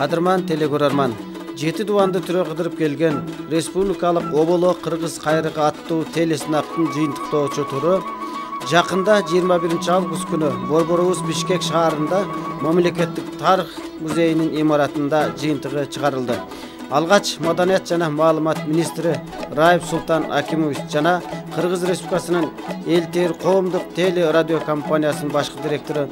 Кадырман телекөрөрман, 7 дубанды түрө кыдырып келген республикалык оболо кыргыз кайрыгы аттуу телесынактын жыйынтыктоочу туру жакында 21 август күнү Борборубуз Бишкек шаарында мамлекеттик тарых музейинин имаратында жыйынтыгы чыгарылды. Алгач Маданият жана маалымат министри Раип Султан Акимович жана Кыргыз Республикасынын Элтер коомдук теле радио компаниясынын башкы директору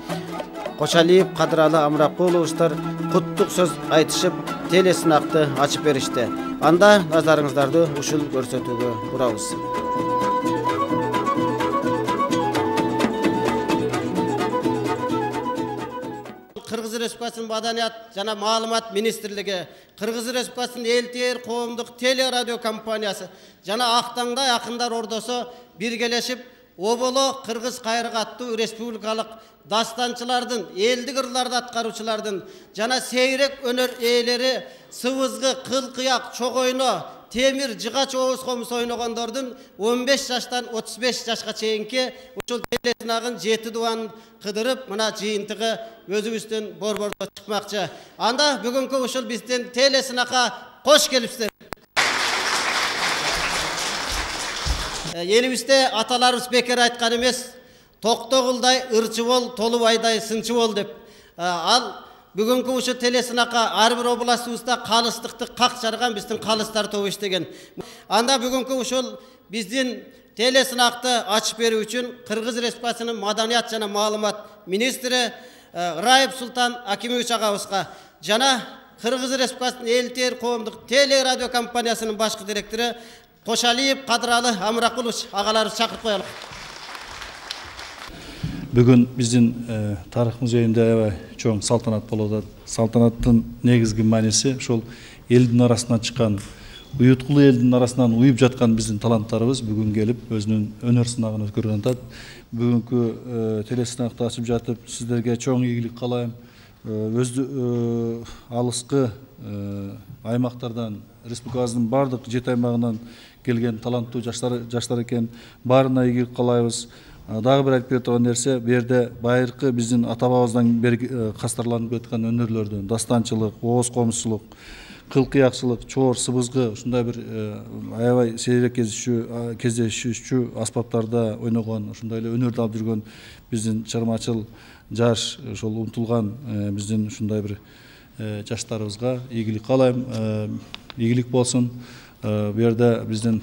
Кошалиев Кадыралы Амракуловичтар куттук сөз айтышып, телесынакты ачып беришти. Анда назарыңыздарды ушул көрсөтүүгө бурабыз. Кыргыз Республикасынын Маданият жана маалымат министрлиги, Кыргыз Республикасынын Элтер коомдук теле радио компаниясы жана Актаңда акындар ордосу биргелешип оболо кыргыз кайрыгы аттуу республикалык дастанчылардын, элдик ырларды аткаруучулардын жана сейрек өнөр ээлери сыбызгы, кыл-кыяк, чогойно, темир, жыгач оозу комуз ойногондордун 15 жаштан 35 жашка чейинки ушул телесынагын 7 дубан кыдырып, мына жыйынтыгы өзүбүздүн борбордо чыкмакчы. Анда бүгүнкү ушул биздин телесынакка кош келипсиздер. Елибизде аталарыбыз бекер айткан эмес, токтогулдай ырчы бол, толубайдай сынчы бол деп. Ал бүгүнкү ушу телесынакка ар бир областыбызда калыстыкты как жарган биздин калыстар тобу иштеген. Анда бүгүнкү ушул биздин телесынакты ачып берүү үчүн Кыргыз Республикасынын Маданият жана маалымат министри Раип Султан Акимович агабызга жана Кыргыз Республикасынын Элтер коомдук теле радио компаниясынын башкы директору Кошалиев Кадыралы Амракулович агалары чакырып коелук. Бүгін біздің тарих музейінде чоң салтанат болот. Салтанаттын негизги мааниси ошол элдин арасынан чыккан, уюткулуу элдин арасынан уюп жаткан биздин таланттарыбыз бүгүн келип өзүнүн өнөр сынагын өткөргөн атат. Бүгүнкү телесынакты ачып жатып сиздерге чоң ийгилик каалайм. Алыскы аймактардан, республикабыздын бардык 7 аймагынан келген таланттуу жаштар экен. Баарына ийгилик каалайбыз. Дагы бир айтып кеткен нерсе, бу жерде байыркы биздин ата-бабабыздан бери кастарланып кеткен өнөрлөрдөн дастанчылык, ооз комузчулук, кыл-кыякчылык, чоор, сыбызгы, ушундай бир аябай сейрек кездешүүчү аспаптарда ойногон, ушундай эле өнөрдү алып жүргөн биздин чырмачыл жаш, ошол умтулган биздин ушундай бир жаштарыбызга ийгилик каалайм, ийгилик болсун. Бу жерде биздин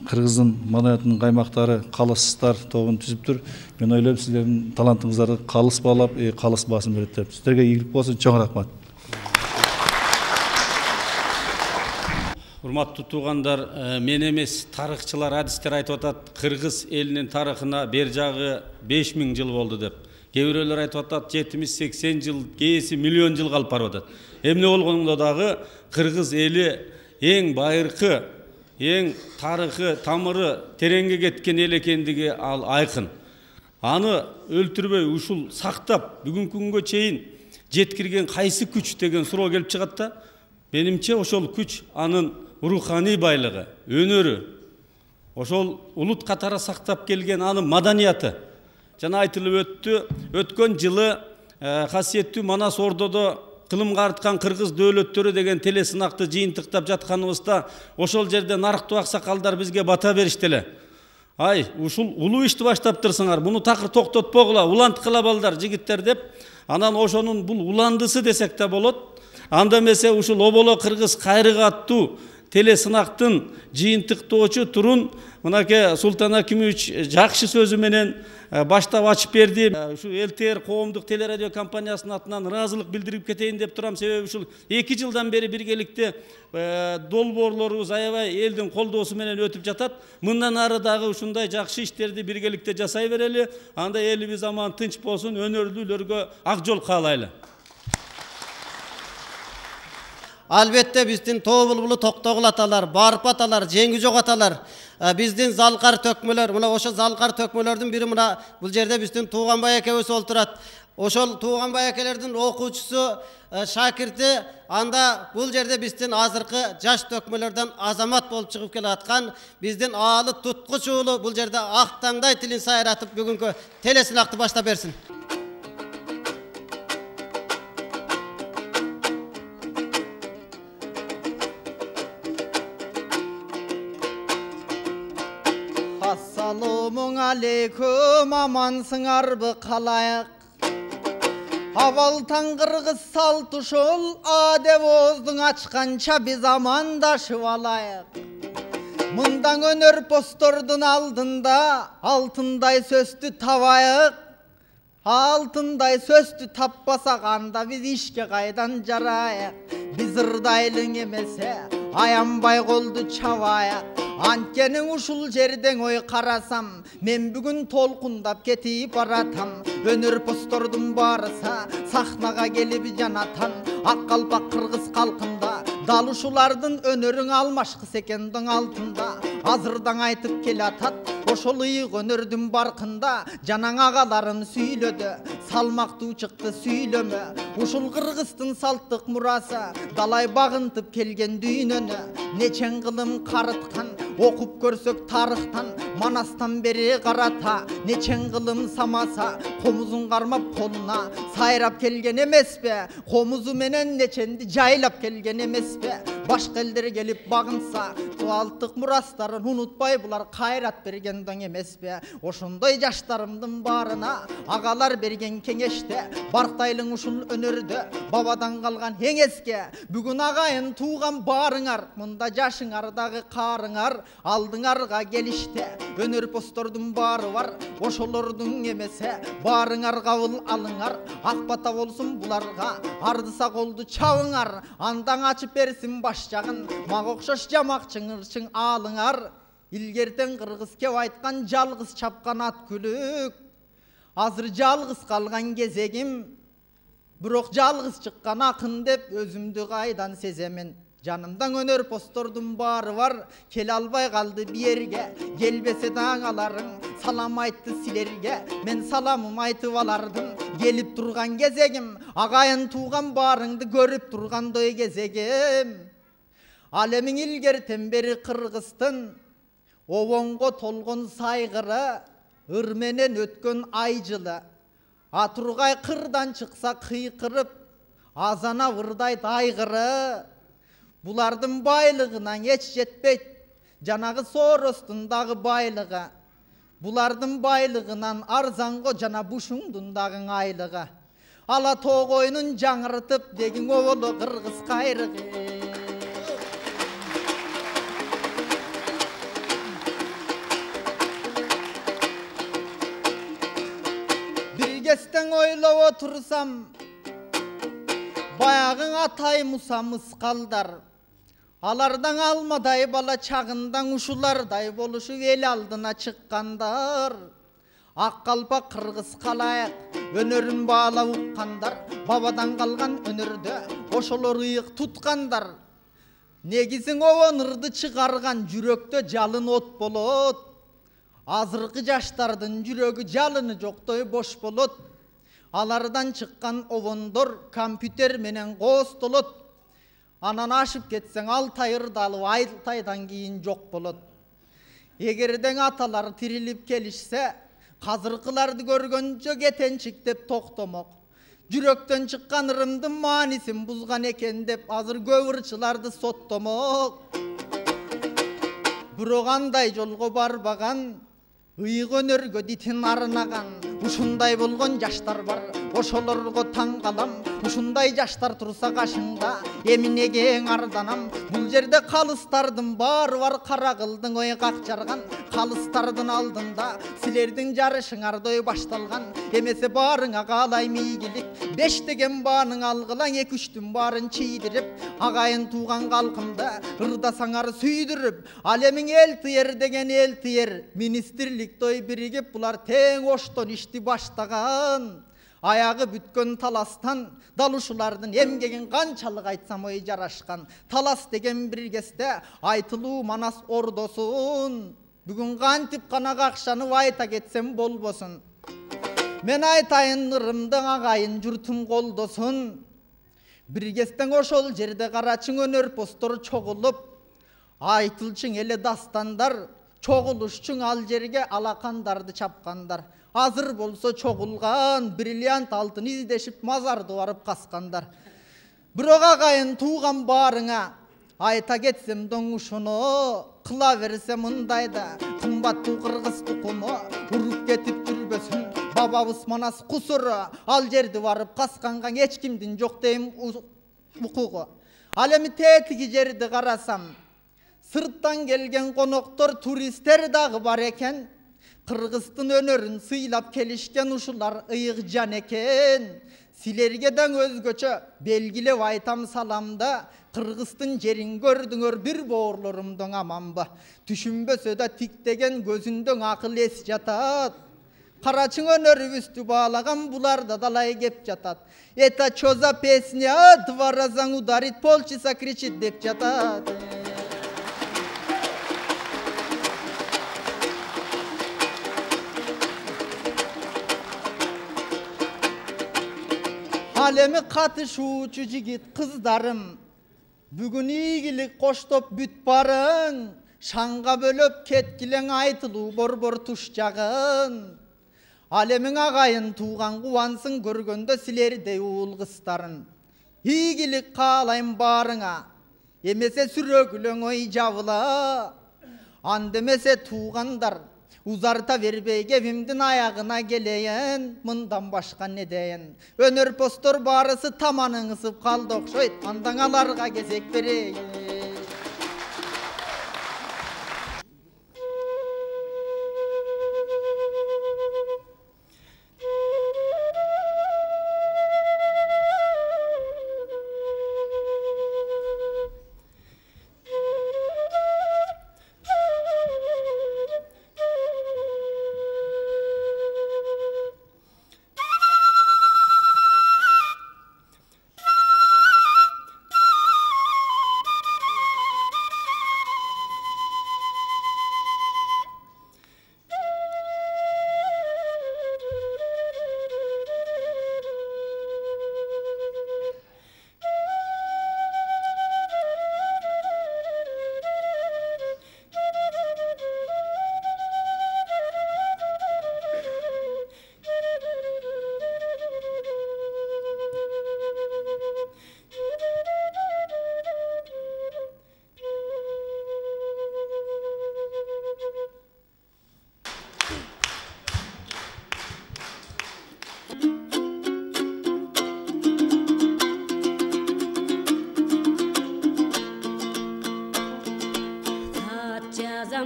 Кыргыздын маданиятынын каймактары калыстар тобун түзүптүр. Мен ойлойм сиздердин талантыңыздарды калыс баалап, калыс баасын берет деп. Сиздерге ийгилик болсун, чоң рахмат. Урматтуу туугандар, мен эмес, тарыхчылар, адистер айтып атат, Кыргыз элинин тарыхына бер жагы 5000 жыл болду деп. Кээ бирөөлөр айтып атат, 70-80 жыл, кээси миллион жыл калып барып атат. Эмне болгондо дагы Кыргыз эли эң байыркы, эң тарыхы, тамыры тереңге кеткен эл экендиги ал айкын. Аны өлтүрбөй, ушул сактап, бүгүнкү күнгө чейин жеткирген кайсы күч деген суроо келип чыгат да. Менимче ошол күч анын руханий байлыгы, өнөрү. Ошол улут катары сактап келген анын маданияты. Жана айтылып өттү, өткөн жылы касиеттүү Манас Ордодо кылымга арткан кыргыз дөөлөттөрү деген телесынакты жыйынтыктап жатканыбызда ошол жерде нарыктуу аксакалдар бизге бата беришти эле. Ай, ушул улуу ишти баштаптырсыңар, буну такыр токтотпогула, уланткыла балдар, жигиттер деп, анан ошонун бул уландысы десек да болот. Анда эмесе ушул оболо кыргыз кайрыгы аттуу телесынактын жыйынтыктоочу турун мынакей Султан Акимович жакшы сөзү менен баштап ачып берди. Ушу Элтер коомдук телерадио компаниясынын атынан ыраазылык билдирип кетейин деп турам. Себеби ушул 2 жылдан бери биргеликте долбоорлорубуз аябай элдин колдоосу менен өтүп жатат. Мындан ары дагы ушундай жакшы иштерди биргеликте жасай берели. Анда элибиз аман тынч болсун, өнөрлүүлөргө ак жол каалайлы. Албетте биздин тоо булбулу токтогул аталар, барып аталар, жеңги жок аталар, биздин залкар төкмөлөр, мына ошо залкар төкмөлөрдүн бири мына бул жерде биздин Тууганбай экебиз олтурат. Ошол Тууганбай экелердин окуучусу, шакирти, анда бул жерде биздин азыркы жаш төкмөлөрдөн азамат болуп чыгып келаткан биздин аалы туткуч уулу бул жерде Актаңдай тилин сайратып бүгүнкү телесынакты баштап берсин. Assalamu aleykum, amansыңарбы қалайық? Абалтан қырғыз салт ушул, адевоздың ачқанча біз амандашып алайық. Мындан өнер постордун алдында алтындай сөзді табайық. Алтындай сөзді таппасақ анда біз ишке қайдан жарайық. Біз ырдайлың емесе аянбай қолды чабайық. Анткенің ушул жерден ой қарасам, мен бүгін толқындап кетип баратам. Өнер постордун барыса сахнаға келіп жанатан. Ақ қалпақ қырғыз қалқында дал ушулардын өнөрүң алмашқыс екендің алтында. Азырдан айтып келатат ошол ыйык өнөрдүн барқында. Жанаң ағаларын сүйлөдү, салмактуу чыкты сүйлөмө. Ушул кыргыздын салттык мурасы далай багынтып келген дүйнөнү. Нечен кылым карыткан, окуп көрсөк тарыхтан, Манастан бери карата. Нечен кылым самаса, комузун кармап колуна сайрап келген эмеспи? Комузу менен неченди жайлап келген эмеспи? Башка элдер келип багынса, салттык мурастарын унутпай булар кайрат бергенден эмеспи? Ошондой жаштарымдын барына агалар берген кеңеште, барктайлың ушул өнөрдө бабадан калган эң эске. Бүгүн агайын тууган барыңар, мында жашыңардагы карыңар алдыңарга келиште. Өнөр постордун бары бар, ошолордун эмесе барыңар кабыл алыңар. Ак бата болсун буларга, ардыса колду чабыңар. Андан ачып берсин баш жагын, мага окшош жамак чыңырчың алыңар. Илгертен кыргыз кеп айткан жалгыз чапкан ат күлүк. Азыр жалгыз калган кезегим, бирок жалгыз чыккан акын деп өзүмдү кайдан сеземин. Жанымдан өнөр постордун бары бар, келе албай калды биерге. Келбесе даңаларың салам айтты силерге. Мен саламым айтып алардым, келип турган кезегим. Агайын тууган барыңды көрүп тургандой кезегим. Ал эми илгертен бери кыргыздын обонго толгон сайгыры, ыр менен өткөн ай жылы. Атургай кырдан чыкса кыйкырып, азана ырдайт айгыры. Булардын байлыгынан эч жетпейт, жанагы Соростун дагы байлыгы. Булардын байлыгынан арзанго жана Бушуңдун дагы айлыгы. Ала тогойнун жаңыртып деген оболу кыргыз кайрыгы. Биргестен ойлоп отурсам, баягың атай Муса мыскалдар, алардан алмадай бала чагындан ушулардай болушу эл алдына чыккандар. Ак калпак кыргыз калайык, өнөрүн баалап уккандар, бабадан калган өнөрдө ошолор ыйык туткандар. Негизиң обон ырды чыгарган жүрөктө жалын от болот. Азыркы жаштардын жүрөгү жалыны жоктой бош болот. Алардан чыккан обондор компьютер менен костолот. Анан ашып кетсең 6 ай ырдалып 6 айдан кийин жок болот. Эгерден аталар тирилип келишсе, казыркыларды көргөнчө кетенчик деп токтомок. Жүрөктөн чыккан ырымдын маанисин бузган экен деп азыр көп ырчыларды соттомок. Бирок андай жолго барбаган, ыйык өнөргө дитин арнаган ушундай болгон жаштар бар. Ошолорго таң калам, ушундай жаштар турса кашыңда, эминеге арданам. Бул жерде калыстардын баары бар, кара кылдың ой какчарган. Калыстардын алдында силердин жарышыңардай башталган. Эмесе баарыңа каалай мийгилик, 5 деген бааның алгылаң, 2-3-түн баарын чийдирип, агайын тууган калкымды ырдасаңар сүйдүрүп. Ал эми эл тыер деген эл тыер, министрлик той биригип булар тең оштон ишти баштаган. Аягы бүткөн таластан, дал ушулардын эмгегин канчалык айтсам ой жарашкан. Талас деген бир кезде айтылуу Манас ордосун. Бүгүн кантип кана какшанып айта кетсем болбосун. Мен айтайын ырымдың агайын журтум колдосун. Биргестен ошол жерде карачың өнөр постор чогулуп, айтылчың эле дастандар, чогулушчуң ал жерге алакандарды чапкандар. Азыр болсо чогулган бриллиант алтын издешип мазарды барып каскандар. Бирок агайын тууган баарыңа Ayta кетсем доңушуну кыла берсе мындайда кымбаттуу кыргыз тукуму уруп кетип жүрбөсүн бабабыз манас кусуру ал жерди барып касканга эч кимдин жок дейм укугу. Ал эми тетиги жерди карасам сырттан келген коноктор туристтер дагы бар экен. Кыргыздын өнөрүн сыйлап келишкен ушулар ыйык жан экен. Силерге даң өзгөчө белгилеп айтам саламда. Кыргыздын жерин көрдүңөр бир боорлорумдун аманбы. Түшүнбөсө да тиктеген көзүндөн акыл эс жатат. Карачың өнөрүбүздү баалаган буларда далай кеп жатат. Это чё за песня? 2 раза ударит, полчаса кричит деп жатат. Ал эми катышуучу жигит кыздарым, бүгүн ийгилик коштоп бүт барың, шаңга бөлөп кеткилең айтылуу борбор туш жагын. Ал эмиң агайын тууган кубансын көргөндө силердей уул кыздарын. Ийгилик каалайм баарыңа, эмесе сүрөгүлөң ой жабыла. Андемесе туугандар узарта бербей кебимдин аягына келейин, мындан башка не дейин. Өнөр постор баарысы таманың ысып калды окшойт, андан аларга кезек берейин.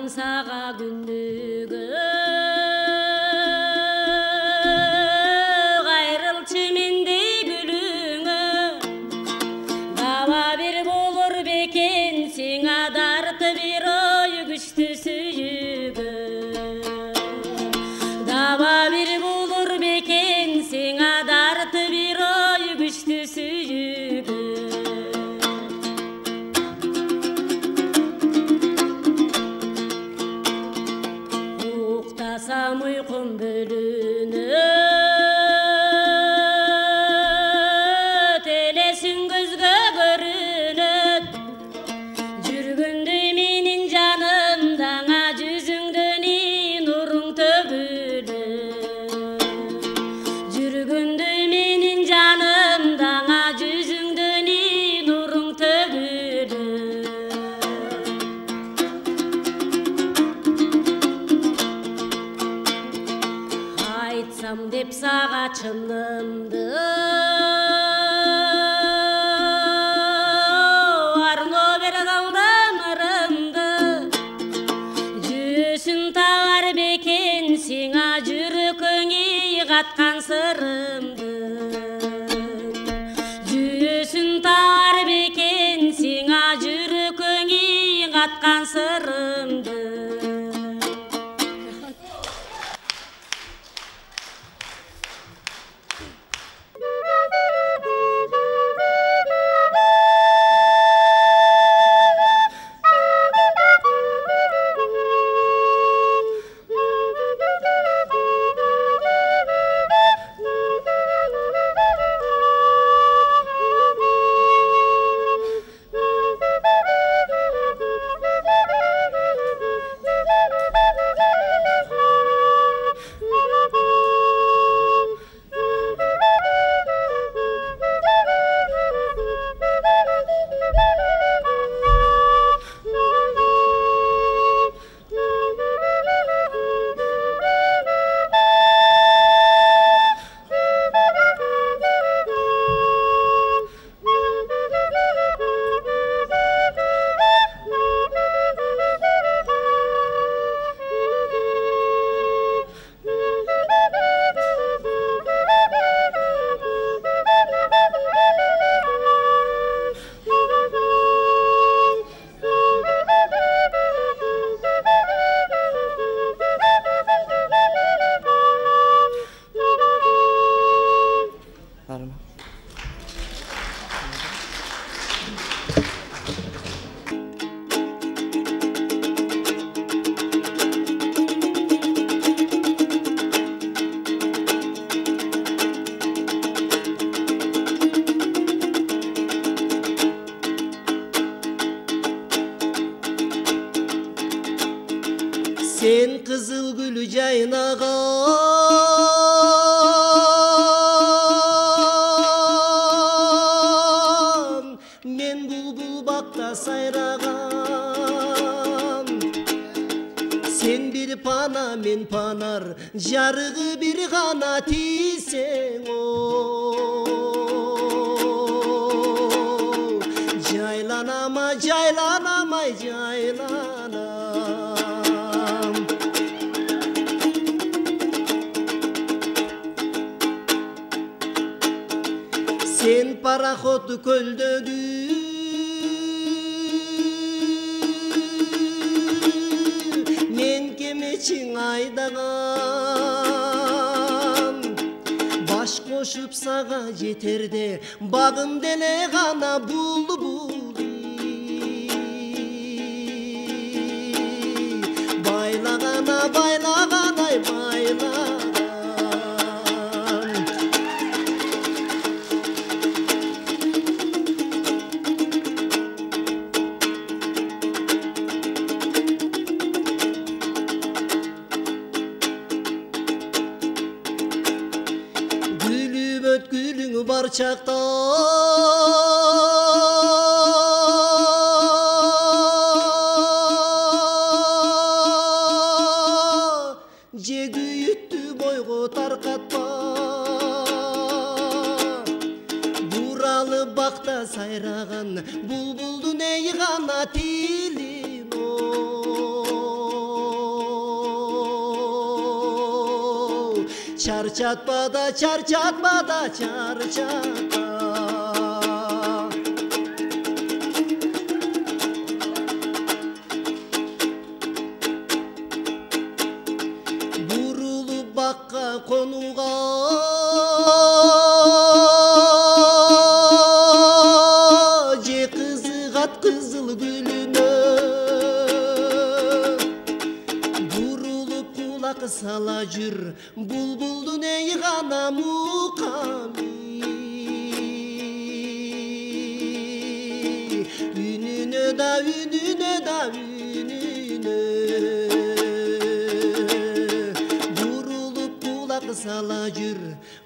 Сага күндүгү кайрылчы мендей гүлүңө баба бир болор бекен сиңа дарты бир ой күчтүү сүйүгү даба бир болор бекен сиңа дарты бир ой күчтүү сүйүгү Uqtasam uyqum bölünüp Elesin gözgö görünüp Жүргүндө менин жанымдаңа жүзүңдөн нуруң төгүлүп Жүргүндө менин жанымдаңа жүзүңдөн нуруң төгүлүп Айтсам деп сага чынымды Арно бер калдымырымды Жүсүн табар бекен сиңа жүрөкөңү каткан сырымды Жүсүн табар бекен сиңа жүрөкөңү каткан сырымды Sen kızıl gülü jaynagan, men bulbul bakta sayragan. Sen bir pana, men panar, jarığı bir gana tiysen o. Jaylanama, jaylanamay, jaylanam. Sen paraxotu köldögü, men kemeçin aydagan. Baş koşup sağa jeterde, bağım dele gana bulbul. Baylagana, baylaganay, baylagan. Gülüp ötkülüңü bar çakta, jegi yüttü boygo tarkatpa. Buralı bakta sayragan, bulbuldun ey gana tilin o. Çarçatma da, çarçatma da, çarçatma. Burulup bakka konuğa, je kızıgat kızıl gülüne. Burulup kulak sala jür, bulbuldun ey gana mukami. Ününe da, ününe da, ününe. Burulup kulak sala jür,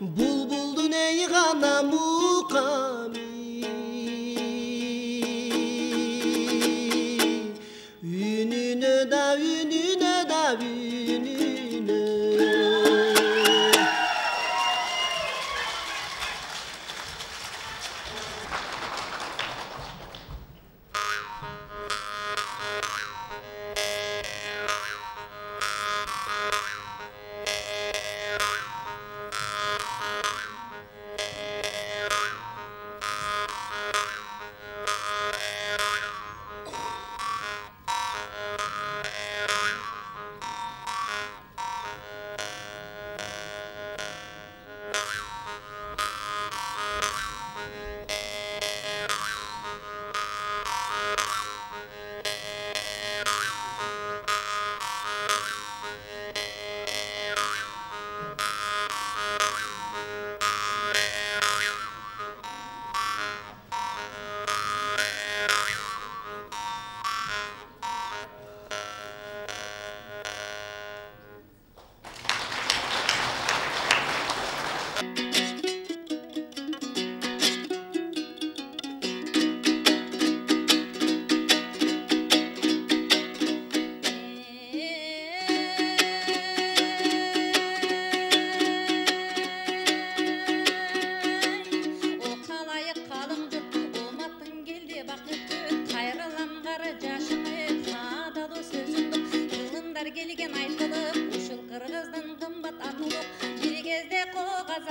bulbuldun ey gana mukami. Ününe da, ününe da, ününe.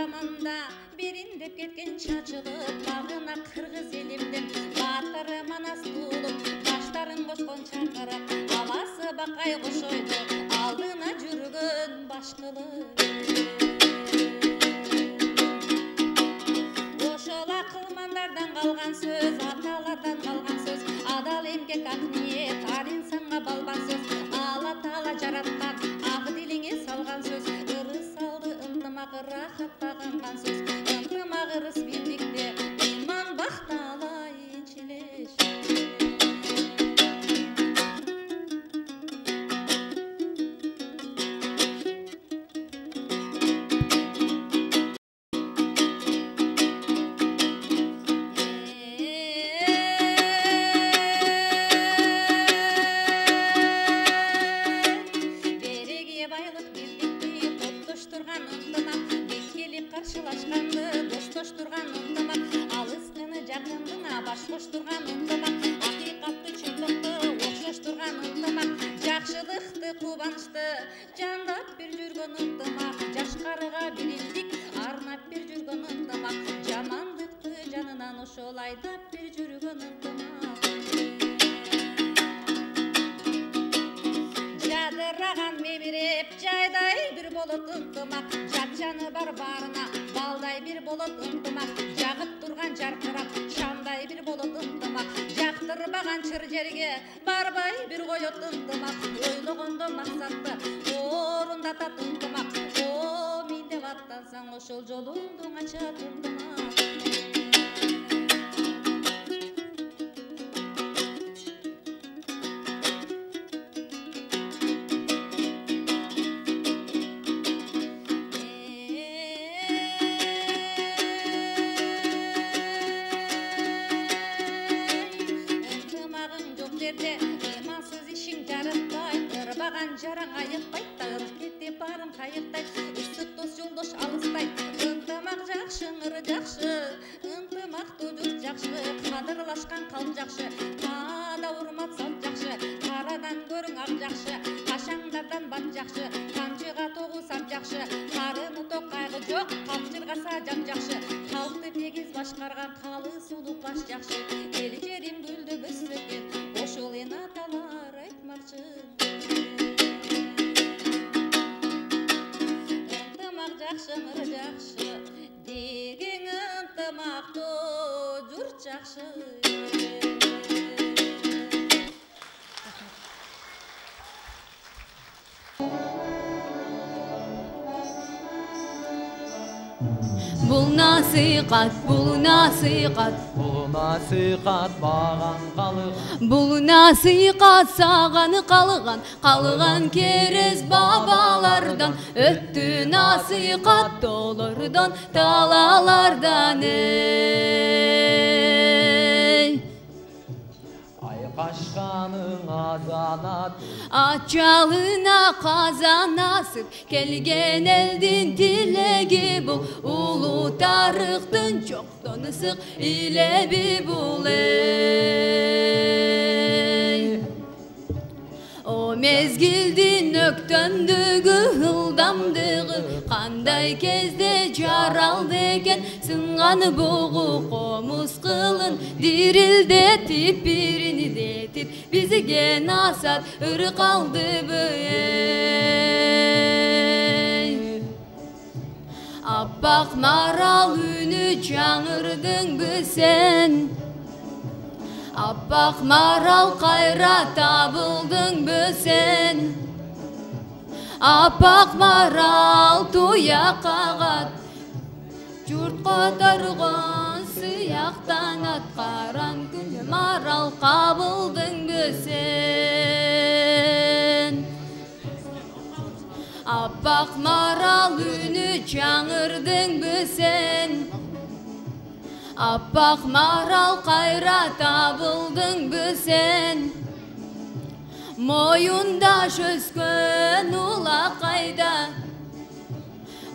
заманда бериндеп кеткен чачылып багына кыргыз элимдин баатыры манас туулуп баштарын кошкон чакырып абасы бакай кошойду алдына жүргөн башкылып ошол акылмандардан калган сөз аталардан калган сөз адал эмгек ак ниет ар инсанга балбан сөз Алла Таала жараткан ак дилиңе салган сөз ырыс алды ынтымак рахат багынган сөз ынтымак ырыс бийликте иман бакталай инчилеш кубанычты жандап бир жүргөн ынтымак жашкарыга биримдик арнап бир жүргөн ынтымак жамандыкты жанынан ошол айдап бир жүргөн ынтымак жадыраган мемиреп жайдай бир болот ынтымак жат жаны бар баарына балдай бир болот ынтымак жагып турган жаркырап шамдай бир болот ынтымак жактырбаган чыр жерге барбай бир коет ынтымак ойлогондо максатты орундатат ынтымак о мен деп аттансаң ошол жолуңду ачат ынтымак жараң айыкпайт тагын кетип барым кайыктай ысык дос жолдош алыстайт ынтымак жакшы ыңыры жакшы ынтымактуу журт жакшы кадырлашкан калп жакшы каада урмат салт жакшы карадан көрүң ак жакшы кашаңдардан бат жакшы камчыга тогу сап жакшы карыны ток кайгы жок капчыргаса жан жакшы калкты тегиз башкарган калыс улук баш жакшы эл жерим гүлдөп өссөкен ошол эн аталар айтмакчы жакшы ыңыр жакшы деген ынтымактуу журт жакшы Бул насыйкат, бул насыйкат, бул насыйкат баган калыган, бул насыйкат саган калган, калган керез бабалардан, өттү насыйкат долордон, талалардан Айкашканың азанат Ачалына казан асып келген элдин тилеги бул улуу тарыхтын жоктон ысык илеби бул О мезгилдин өктөмдүгү ылдамдыгы кандай кезде жаралды экен сынган бугу комуз кылын дирилдетип бирини детип бизге насат ыры калдыбы Аппак марал үнү жаңырдыңбы сен Аппак марал кайра табылдыңбы сен Аппак марал туя кагат журтка тарган сыяктан аткаран күн марал кабылдыңбы сен Аппак марал үнү жаңырдыңбы сен Аппак марал кайра табылдыңбы сен Моюндаш өскөн улакайда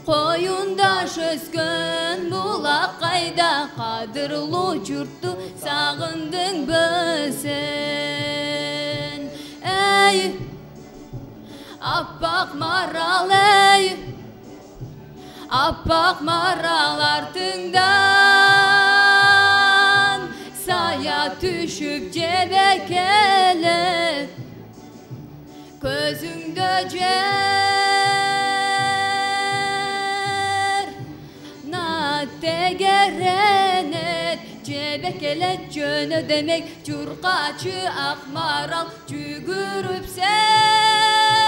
Коюндаш өскөн булакайда Кадырлуу журтту сагындыңбы сен Эй, аппак марал, эй Аппак марал артыңдан Сая түшүп жебекеле Көзүңдө жер Натегеренет жебекелет жөнө демек Журкачы ак марал жүгүрүп сен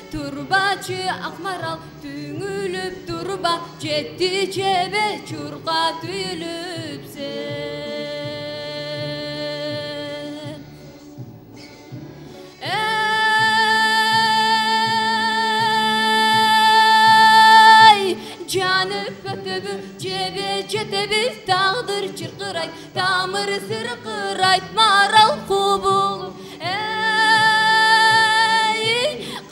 Турбачы ак марал түңүлүп турба Жетти жебе чурка түйүлүп сен Эй, жанып өтөбү жебе жетебиз Тагдыр чыркырайт, тамыр сыркырайт Марал кубулуп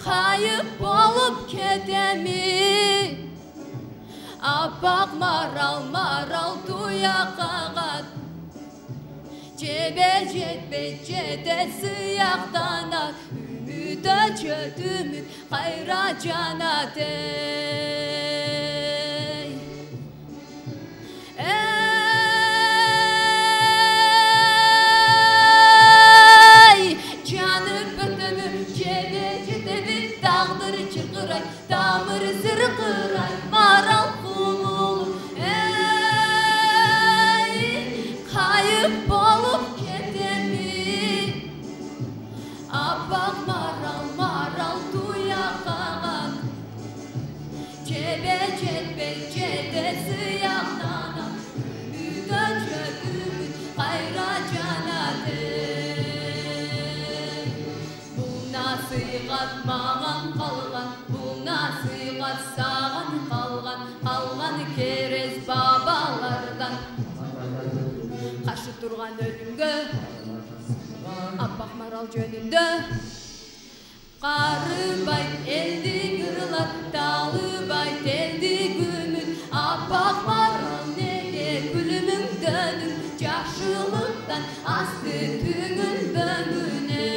Кайып болуп кетеми Аппак марал, марал туя кагат Жебе жетпей жете сыяктанат Үнү үйde çödümün kayra canadey. Ey canı bötümü cebe cedevi dağdır çırkıray damır zırkıray maral kumulu. Ey kayıp olup ketemi appak maral maral duya kagan cebe cebe cede sıyaktanan üde çökümün kayra canadey. Bu nasihat mağan kalgan, bu nasihat sağan kalgan, kalgan kerez babalardan. Kaşı durgan ölümge, appak maral jönünde. Qarыбay eldi kırılar, dağlıbay teldi gümün. Appak maral nege gülümün dönün, жақшылықтан асты түңіл бөңіне.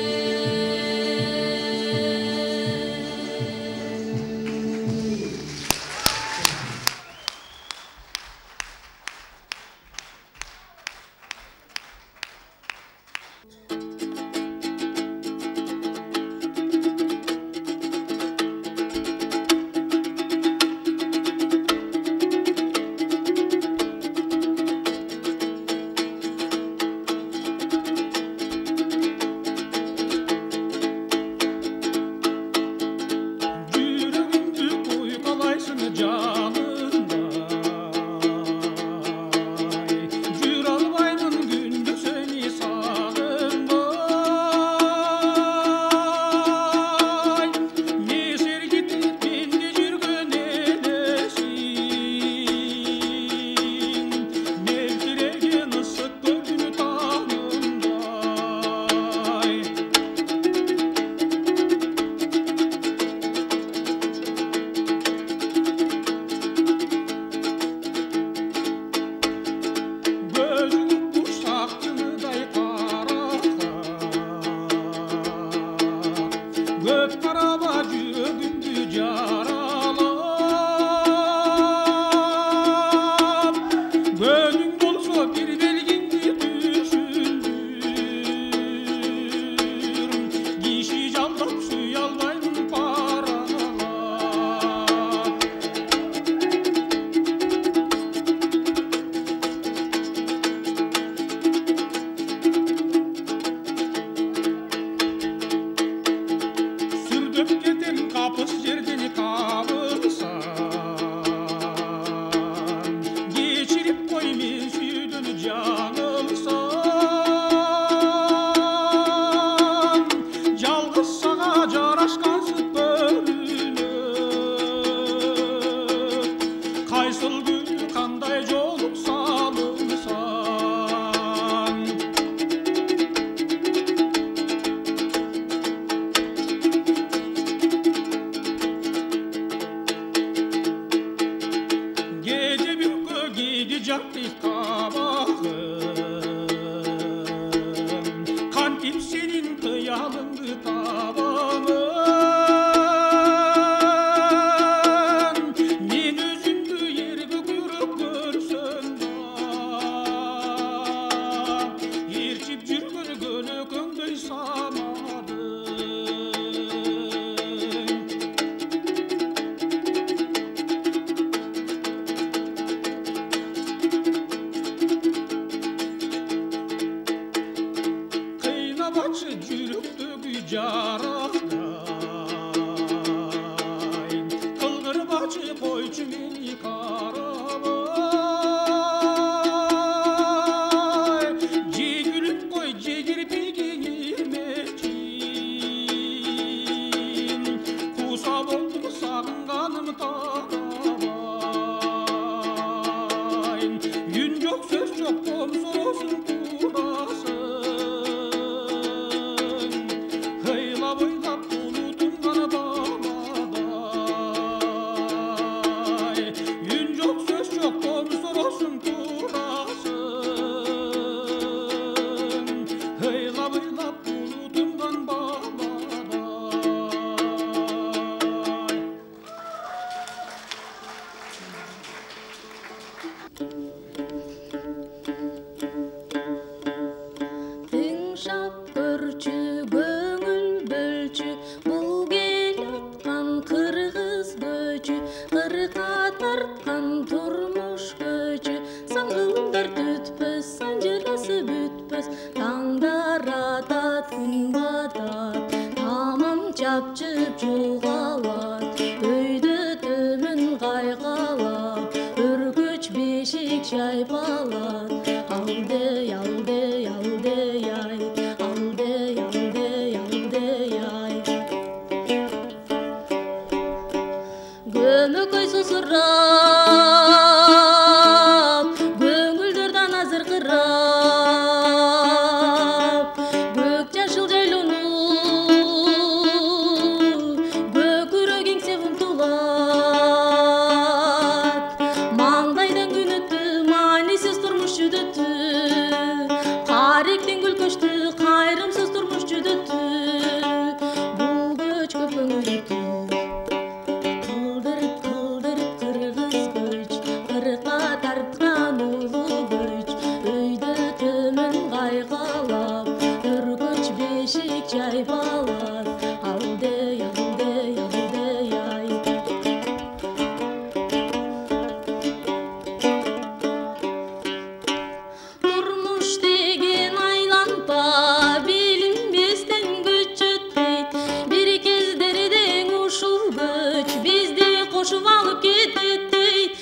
жашап көрчү көңүл бөлчү бул келаткан кыргыз көчү кырка тарткан турмуш көчү саңгылдар түтпөс санжырасы бүтпөс таңдар атат күн батат тамам чапчып жолгалат өйдө төмөн кайгалап өркөч бешик жайпалат алдей алдей алдей ай алдей алдей алдей ай көмөкөй сусурап көңүлдөрдөн азыркырап көк жашыл жайлоону көкүрөк эңсе умтулат маңдайдан күн өттү маанисиз турмуш жүдөттү каректен гүл көчтү кайрымсыз турмуш жүдөттү бул көч көпөң өйдөттү кылдырып кылдырып кыргыз көч кырка тарткан улуу көч өйдө төмөн кайгалап өркөч бешик жайпалат алдей алдей алдей ай турмуш деген айланпа билинбестен көч өтпейт бир кездердең ушул көч бизди кошуп алып кетет дейт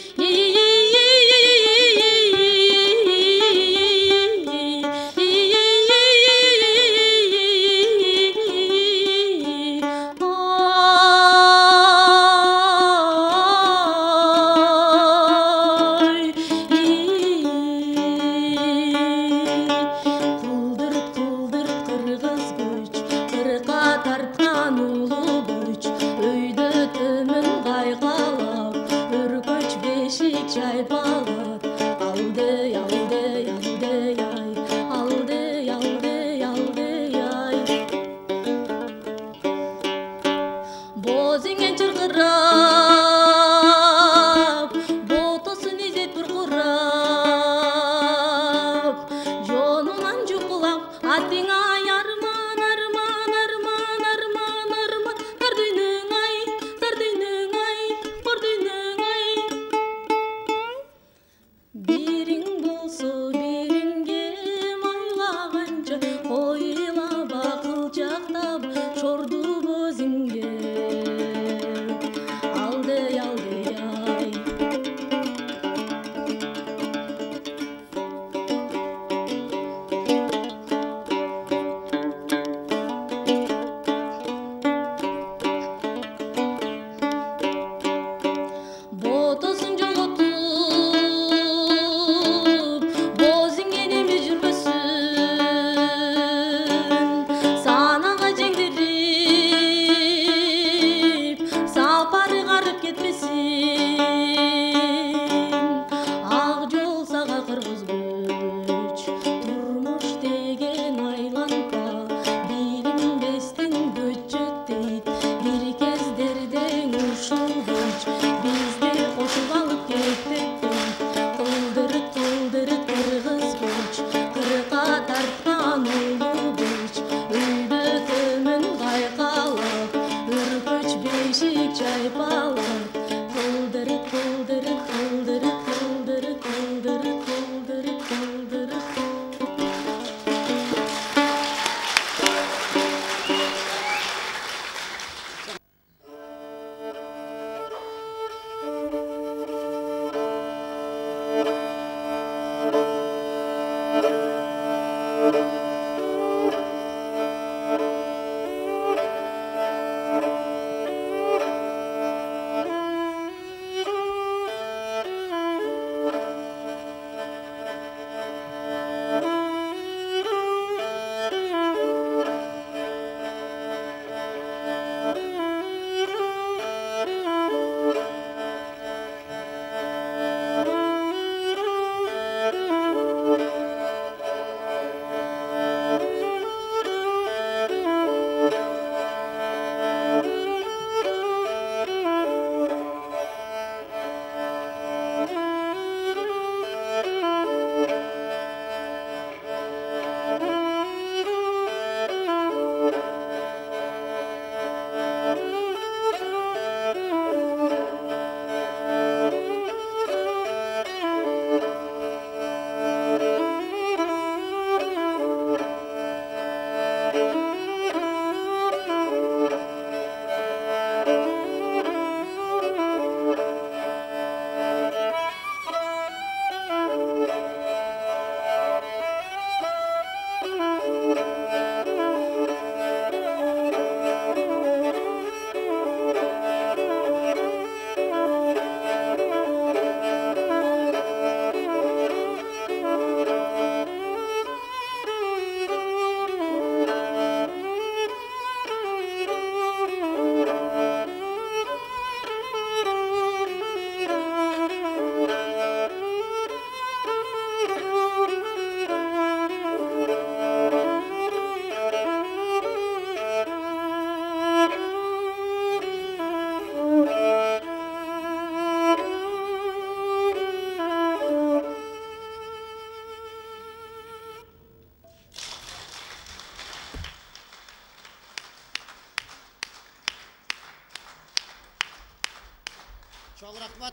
Çok rahmat.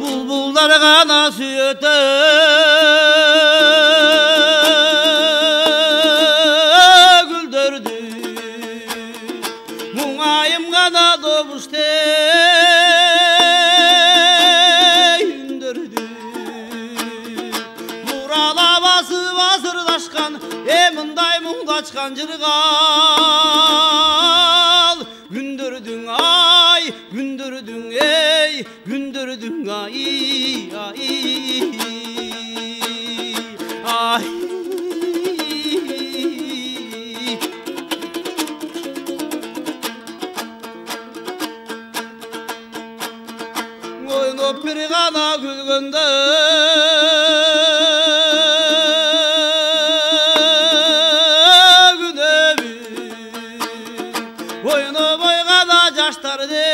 Bulbullar gana süyöte güldürdü Muğayım gana doğmuşte gündürdü Burala bası basırdaşkan eminday muğdaçkan cırgal Gündürdün ay gündürdün ey gündürdün ay ay ay oynop bir gana gülgünde günebi oynop oygana jaştar de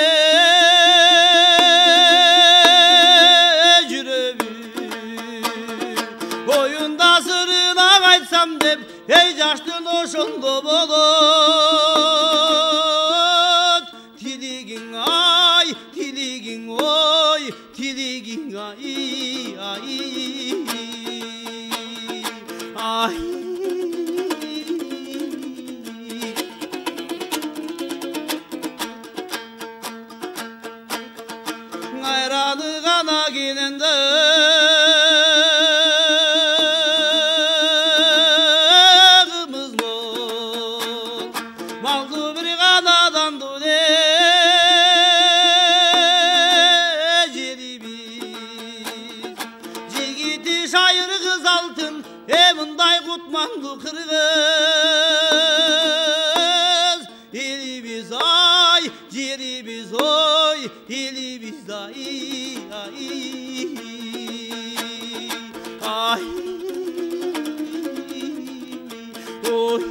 oyunda sırrına kaçsam dep ey jaştın oşondo bolot tiligin ay tiligin oy tiligin ay ay ay Gayranı gana ginende Maldı bir ganadan döne Ceribiz Cigiti şair kız altın Eminday kutmandı kırgız Elimiz ay Ceribiz oy Elimiz ay ay ay oy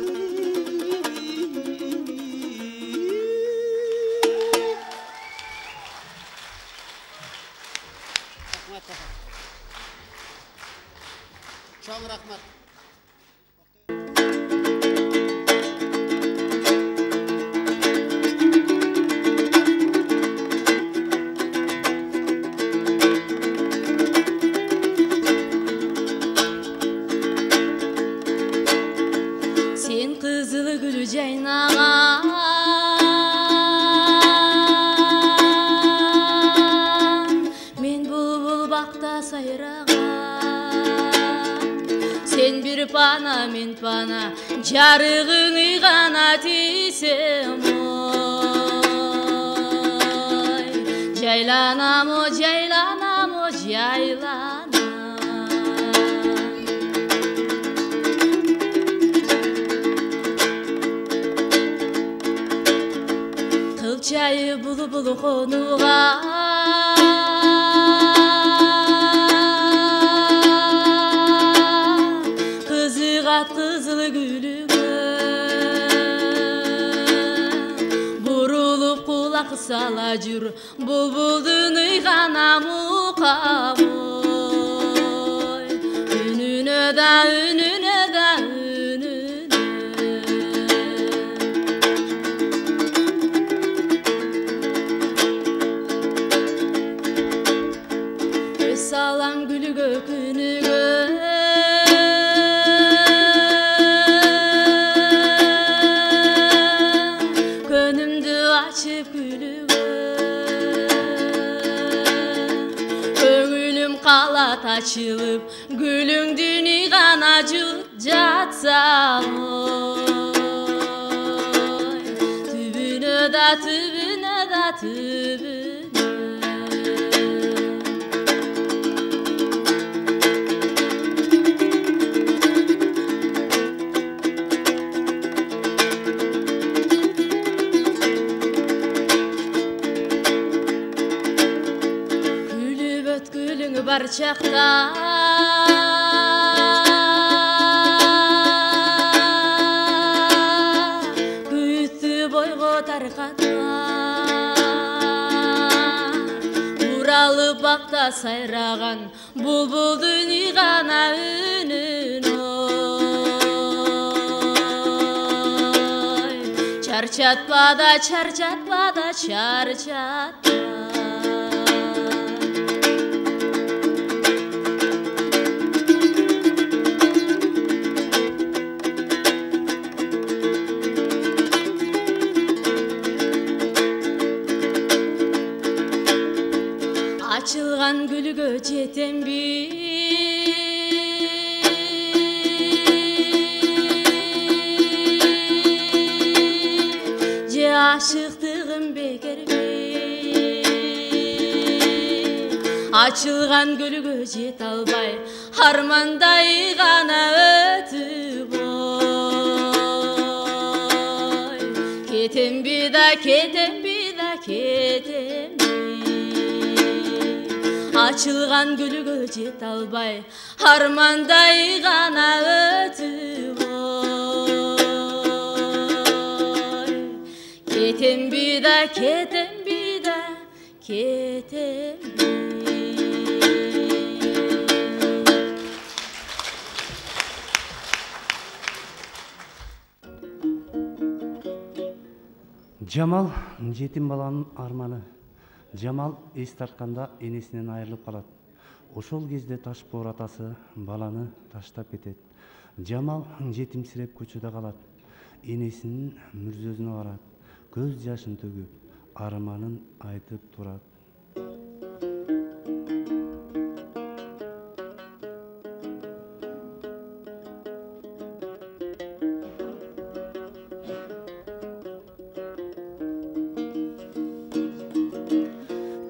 Çok rahmat. Sen kızıl gülü caynagan men bulbul bakta sayragan sen bir pana men pana jarıgını gana tisem oy caylanam o caylanam o caylanam Kılçayı bulu bulu konuğa Kızı kat kızılı gülüge Burulup kulak salacır Bulbuldun ıygana mukamoy Ününe da ününe da ününe Salam gülü gökünü Gönlümdü açıp gülü Öngülüm kalat açılıp Gülün dünü kanacı catsam oy Tübünü da tübünü da tübünü Var çakta Güttü boygo tarkatma Анда сайраган булбулдун гана үнүн ой чарчатпа да чарчатпа Açılgan gülgö жетем би же ашыктыгым бекер би Açılgan gülgö жете албай армандай гана өтүп ой кетем би да Açılgan gülgö жете албай армандай гана өтүп ой кетем би да Жамал жетим баланын арманы. Жамал эс тартканда энесинен айрылып калат. Ошол кезде Ташбоор атасы баланы таштап кетет. Жамал жетимсиреп көчөдө калат. Энесинин мүрзөзүнө карат. Көз жашын төгүп, арманын айтып турат.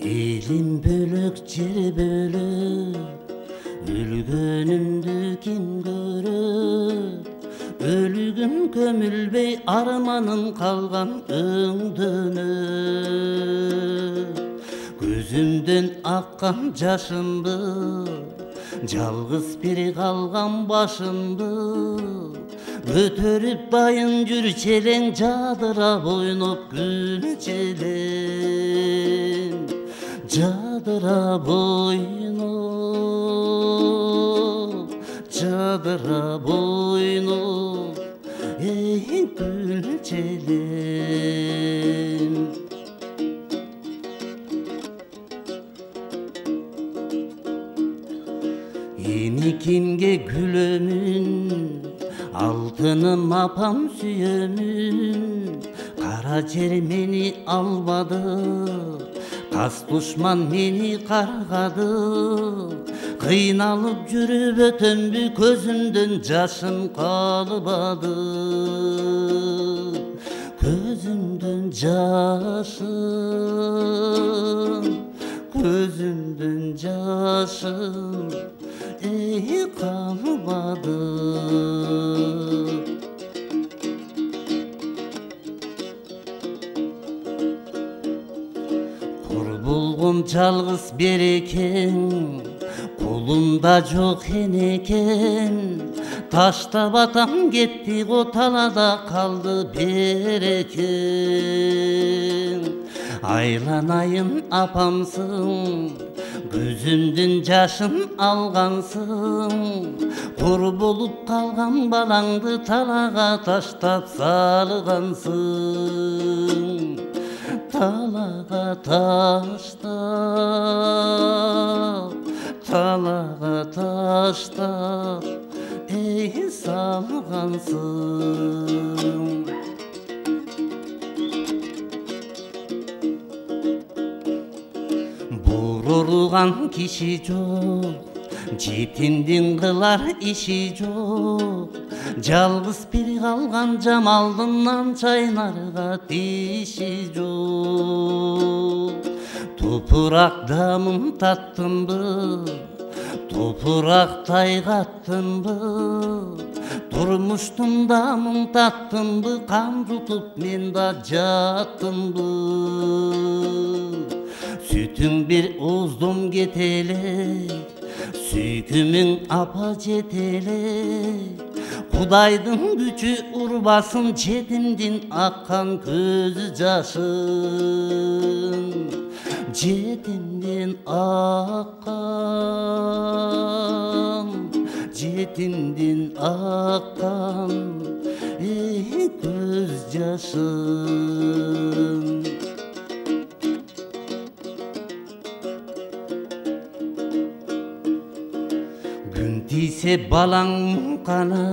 Elin bölük, jeri bölük, ölgönümdü kim görüp, ölgün kömülbey armanın kalgan öңдөнүп. Gözümden akkan jaşımdı, жалгыз biri kalgan başımdı. Götürüp bayın jürçeleng, jadırap oynup gülçeleng. Jadırap oynup, ey gülçeleng. Yeni kimge gülömün, altınım apam süyömün. Kara jer meni almadı, kas düşman meni kargadı. Kıynalıp жүрүп ötömbü, közümden jaşım kalmadı. Közümden jaşım, ey kalmadı. Kur bulgun жалгыз берекен, kolumda жок энекен. Таштап атам кетти го, талада калды берекен. Айланайын апамсың, көзүмдүн жашын алгансың. Кур болуп калган балаңды талага таштап салгансың. Талага таштап, ey salgansın. Бурулган киши жок, жетимдин кылар иши жок. Жалгыз бiri калган Жамалдын чайнарга тиши жок. Топурак дамын таттымбы, топурак тайгаттымбы. Турмуштун дамын таттымбы, кан жутуп мен да жаттымбы. Sütün bir ozdum getelek, süykümün apa jetelek. Kudaydın gücü urbasın, jetimdin akkan köz jaşın. жетімден аққан, жетімден аққан көз жашын. Күн тисе балаң қана,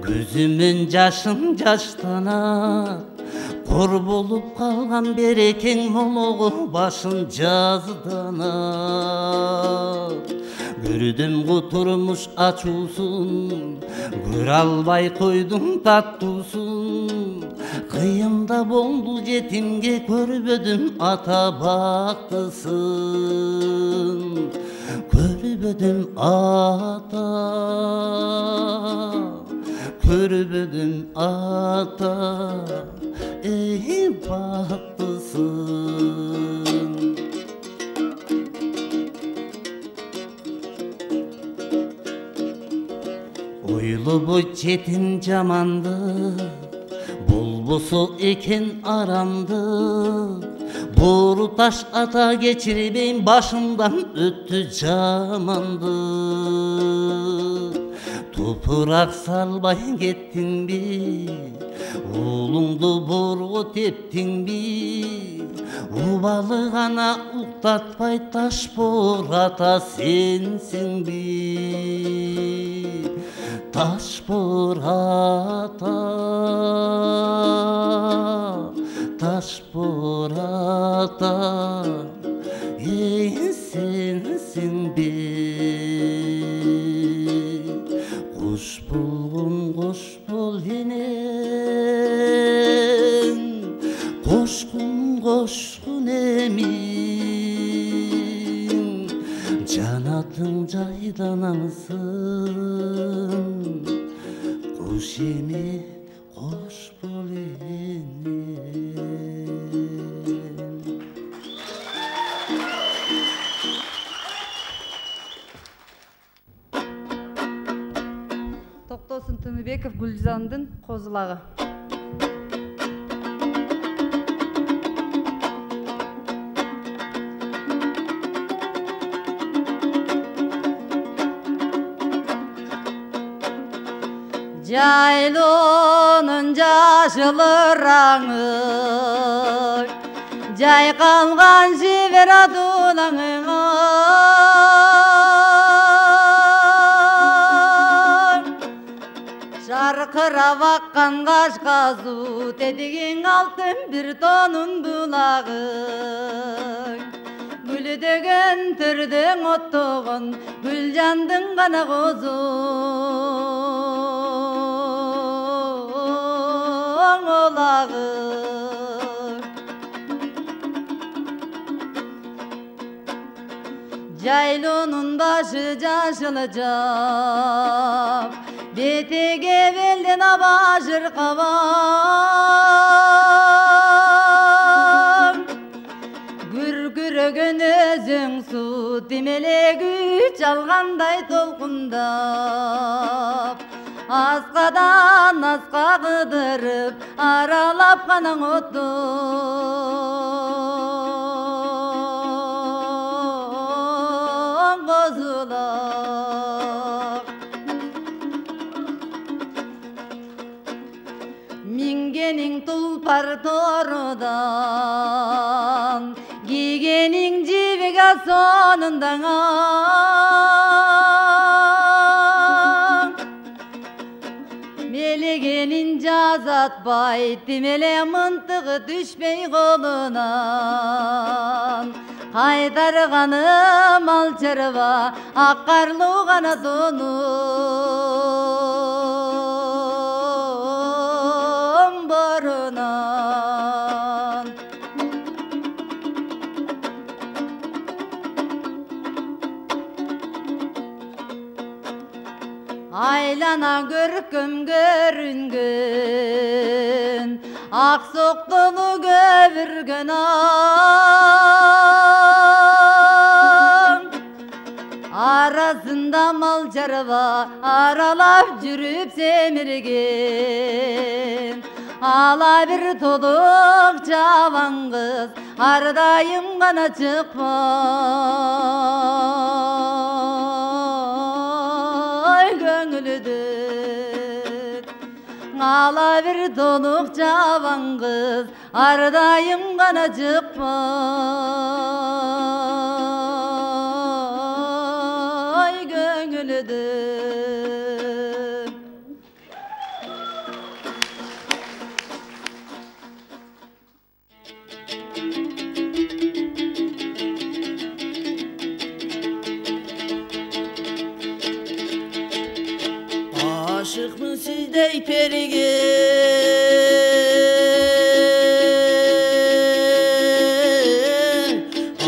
көзімін жашын жаштанат. Қор болып қалған берекең молығы башын жазданат. Көрдім тұрмыш ачусын, көр албай қойдым таттусын. Қиында болды жетімге көрбөдім ата бақтысын. Көрбөдім ата, көрбөдім ата, ey bақтысың. Ойлы бой жетім жаманды, болбосо екен арамды. Бору таш ата кечирбейм, башымдан өттү жаманды. Топырақ салбай кеттің бе, ұлыңды борғы тептің бе. Убалы ғана ұқтатпай таш бората сенсің бе. Таш бората, таш бората, сенсің бе. Qoş bulgun qoş bol enен, qoşqun emin. Janatың жайдан аңсын, qoş eme qoş bol enен. Тоқтосын Тыныбеков Гүлжандың қозылағы. Жайлының жашылыраңы, жайқалған жібер адулаңыңа. Жарқырап аққан қаш қазу, тедеген алтын бір тонын бұлағың. Гүлдеген түрдің оттығын, Гүлжандың ғана қозуң олағың. Жайлының башы жашылы жап, бетеге белден абажыр қабам. Күркіреген өзің су, демелегі жалғандай толқындап. Асқадан асқа қыдырып, аралап қанаң оттың қозылап. Мингенің тұлпар торыдан, кигенің жібіге сонындаңа. Мелегенің жазатпай, тимеле мынтығы түшпей қолынан. Қайтарғаным алчырба, аққарлу ғана тоным борынан. Айлана көркім көрінген, ақ соқтылы көбірген арасында мал жарба аралап жүріп семірген. ала bir toluk javan kız ardayım gana çıkmay göңülüdür ала bir toluk javan kız ardayım gana çıkmay göңülüdür Aşıkmın sizdey perige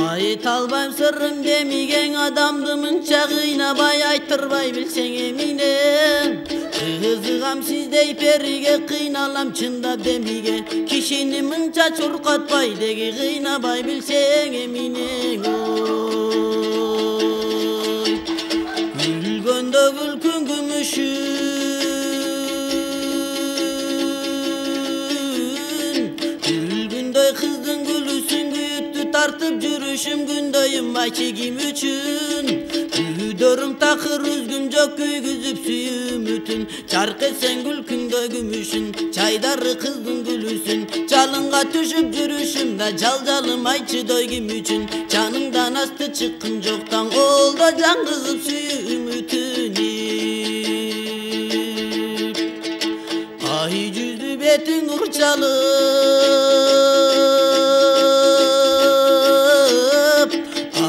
Ayet albayım sırrım demigen adamdı mınça kıynabay aytırбай bilsen eminem Kızıgam sizdey perige kıynalam çında demigen Kişini mınça çurkatbay degi kıynabay bilsen eminem Gülgöndö gülkün gümüşün Gülgünдөй kızdın gülüsün güyüttü tartıp жүрüşüm gündöyüm ayçegim üçün Üydörüm takır üzgün jok küygüzüp sүйüm ütün Çark etsen gülkündö gümüşün Çaydarı kızdın gülüsün Çalınga düşüp жүрüşümde Жалжалым ayçıdoy kim üçün Canımdan astı çıkkın joktan Olda can kızıp sүйüm ütünü Ay yüzü betin urçalıp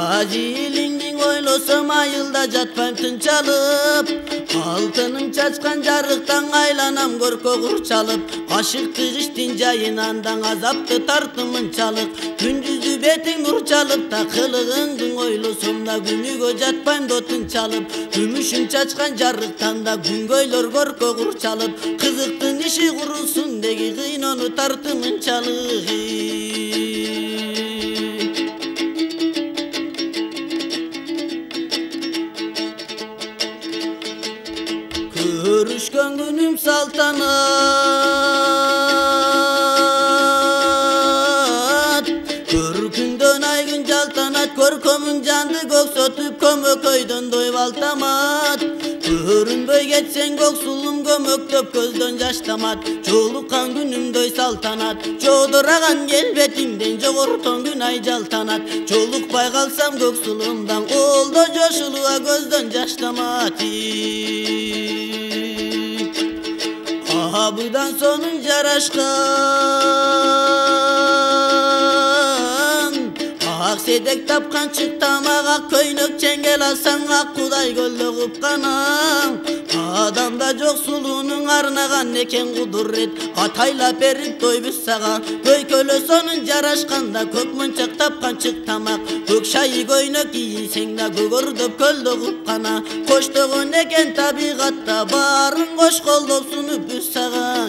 Acilingin oylosam ayılda jatpayım tınçalıp Altının çaçkan jarıktan aylanam görkö kurçalıp Aşıktı iştin jayınandan azaptı tartımın çalık Gündüzü betin urçalıp da kılığındın oylosam da Günügö jatpayım dotun çalıp Gümüşüm çaçkan jarıktan da güngöylör görkö kurçalıp Kızıktın işi kurusun degi kıyın onu tartımın çalık Görüşkön günüm saltanat Körkündön aygın jaltanat Körkömün jandı göksotup kömököydön doy baltamat Körünböy geçsen göksulum gömöklöp gözdön jaştamat Çolukan günümdöy saltanat Çoğduragan gelbetimden jogorton gün ay jaltanat Çolukpay kalsam göksulumdan Oldo joşuluğa gözdön jaştamat Ahabudan sonun jaraşkan Aksedek tapkan çık tamağa Köynök çengel alsan ak kuday göllü kupkanan Adamda joksuluğunun arnagan eken kudurret Atayla perip doybüs sağa Köykölö sonun jaraşkanda Kök mınçak tapkan çık tamak Kök şayı köynök iyisen da Kögördöp köldö kupkana Koştoğun eken tabigatta Barın koş koldop sunup üs sağa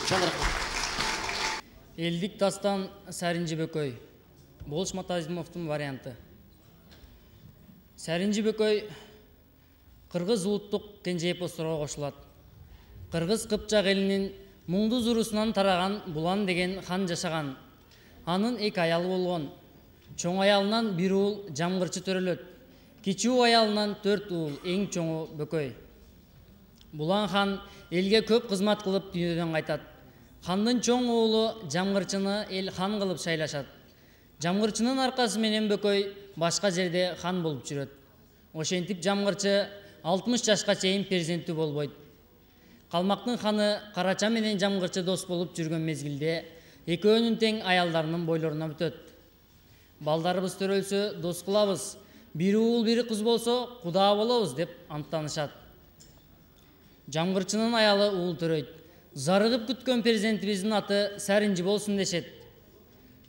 Чоң рахмат. Элдик дастан Саринжи Бөкөй. Болуш Матазимовдун варианты. Саринжи Бөкөй Кыргыз улуттук кенже эпосторго кошулат. Кыргыз Кыпчак элинин Муңдуз урусунан тараган Булан деген хан жашаган. Анын 2 аялы болгон. Чоң аялынан 1 уул Жамгырчы төрөлөт. Кичүү аялынан 4 уул, эң чоңу Бөкөй. Булан хан элге көп кызмат кылып дүйнөдөн кайтат. Хандын чоң уулу Жамгырчыны эл хан кылып шайлашат. Жамгырчынын аркасы менен Бөкөй башка жерде хан болуп жүрөт. Ошентип Жамгырчы 60 жашка чейин перзенттүү болбойт. Калмактын ханы Карача менен Жамгырчы дос болуп жүргөн мезгилде экөөнүн тең аялдарынын бойлоруна бүтөт. Балдарыбыз төрөлсө дос кылабыз, 1 уул 1 кыз болсо кудаа болобуз деп анттанышат. Жамгырчынын аялы уул төрөйт. Зарыгып күткөн перзентибиздин аты Саринжи болсун дешет.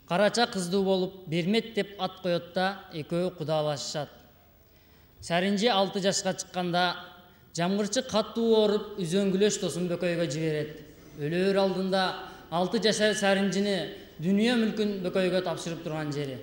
Карача кыздуу болуп бермет деп ат коет да экөө кудаалашышат. Саринжи 6 жашка чыкканда Жамгырчы каттуу ооруп үзөңгүлөш тосун Бөкөйгө жиберет. Өлөөр алдында 6 жашар Саринжини дүнүйө мүлкүн Бөкөйгө тапшырып турган жери.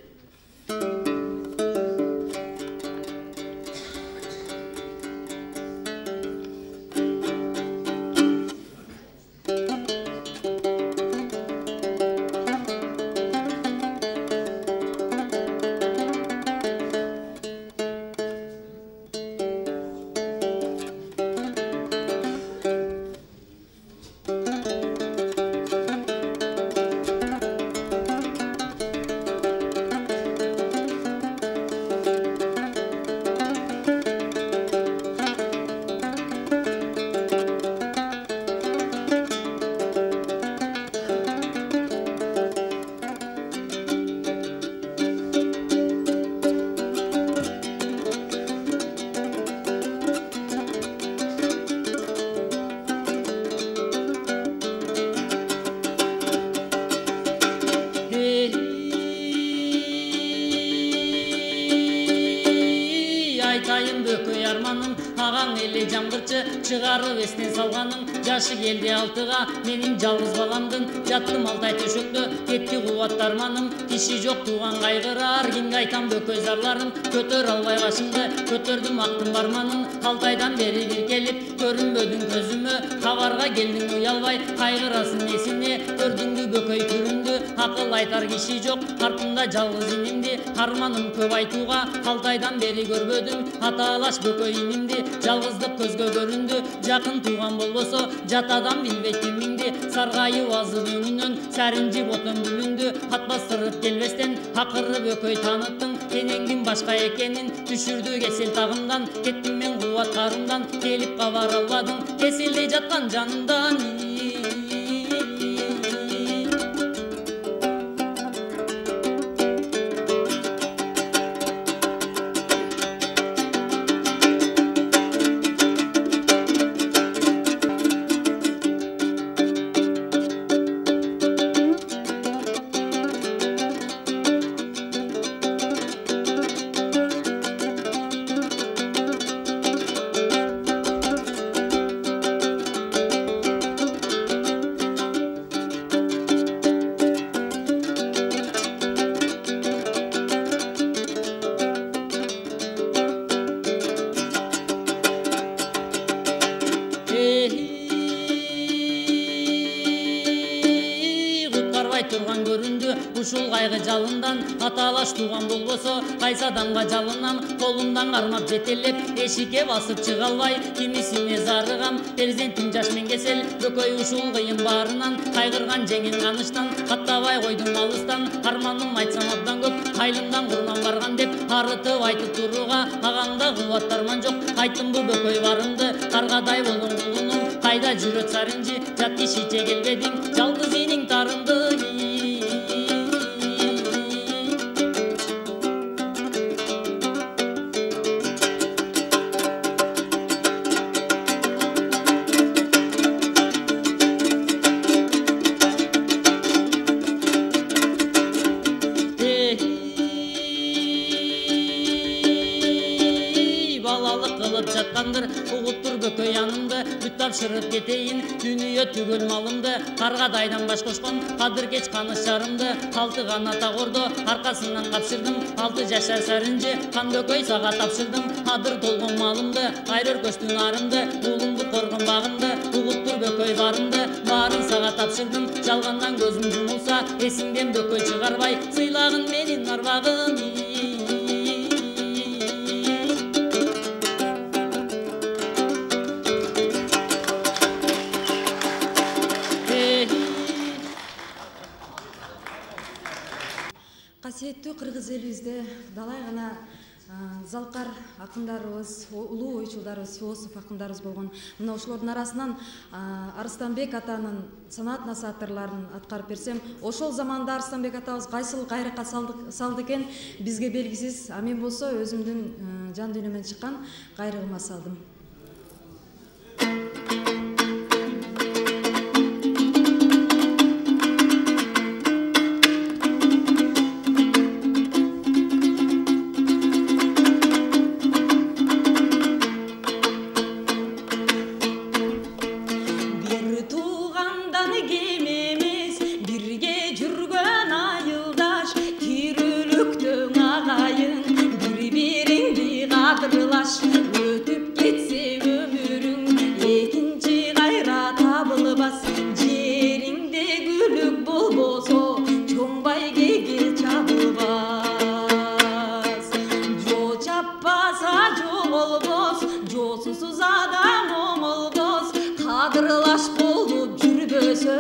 Чыгарып эстен салганың жашы келди 6-га менин жалгыз баламдын жаттым алтай төшөктө кетти кубаттарманым киши жок туган кайгырар кимге айтам Бөкөй зарларын көтөр албай башымды көтөрдүм актын барманын Алтайдан бери бир келип көрүнбөдүң көзүмө кабарга келдиң уялбай кайгырасың эсине көрдүңбү Бөкөй күрүндү акыл айтар киши жок артымда жалгыз инимди арманым көп айтууга Алтайдан бери көрбөдүм атаалаш Бөкөй инимди жалгыздык көзгө көрүндү жакын туган болбосо жат адам билбейт кимиңди саргайып азып өңүнөн Саринжи ботон бүлүндү ат бастырып келбестен акыры Бөкөй таныттың энеңдин башка экенин түшүрдү кесел тагымдан кеттим мен кубат карымдан келип кабар албадың кеселде жаткан жанымдан ушул кайгы жалындан аталаш туган болбосо кайсы адамга жалынам колумдан кармап жетелеп эшикке басып чыга албай кимисине зарыгам перзентим жаш мен кесел Бөкөй ушул кыйын баарынан кайгырган жеңин канычтан каттабай койдум алыстан арманым айтсам абдан көп кайылымдан курман барган деп арытып айтып турууга агаңда кубаттарман жок айттымбы Бөкөй барымды каргадай болгон кулунум кайда жүрөт Саринжи жат кишиче келбедиң жалгыз иниң тарынды угуптур Бөкөй анымды бүт тапшырып кетейин дүнүйө түгөл малымды каргадайдан баш кошкон кадыр кеч каныш жарымды калтыган ата кордо аркасынан капшырдым 6 жашар сарынжы кандыкөй сага тапшырдым адыр толгон малымды айрыр көчтүн арымды уулумду коргон багымды угуттур бөкөй барымды баарын сага тапшырдым жалгандан көзүм жумулса эсиңден бөкөй чыгарбай сыйлагын менин арбагым Касиеттүү кыргыз элибизде далай гана залкар акындарыбыз, улуу ойчулдарыбыз, философ акындарыбыз болгон. Мына ошолордун арасынан Арыстанбек атанын санаат насааттарларын аткарып берсем, ошол заманда Арыстанбек атабыз кайсыл кайрыкка салды экен бизге белгисиз. А мен болсо өзүмдүн жан дүйнөмөн чыккан кайрыгыма салдым. Өтүп кетсе өмүрүң экинчи кайра табылбас жериңде күлүк болбосо чоң байгеге чабылбас жо чаппаса жоголбос жосусуз адам омолбос кадырлаш болуп жүрбөсө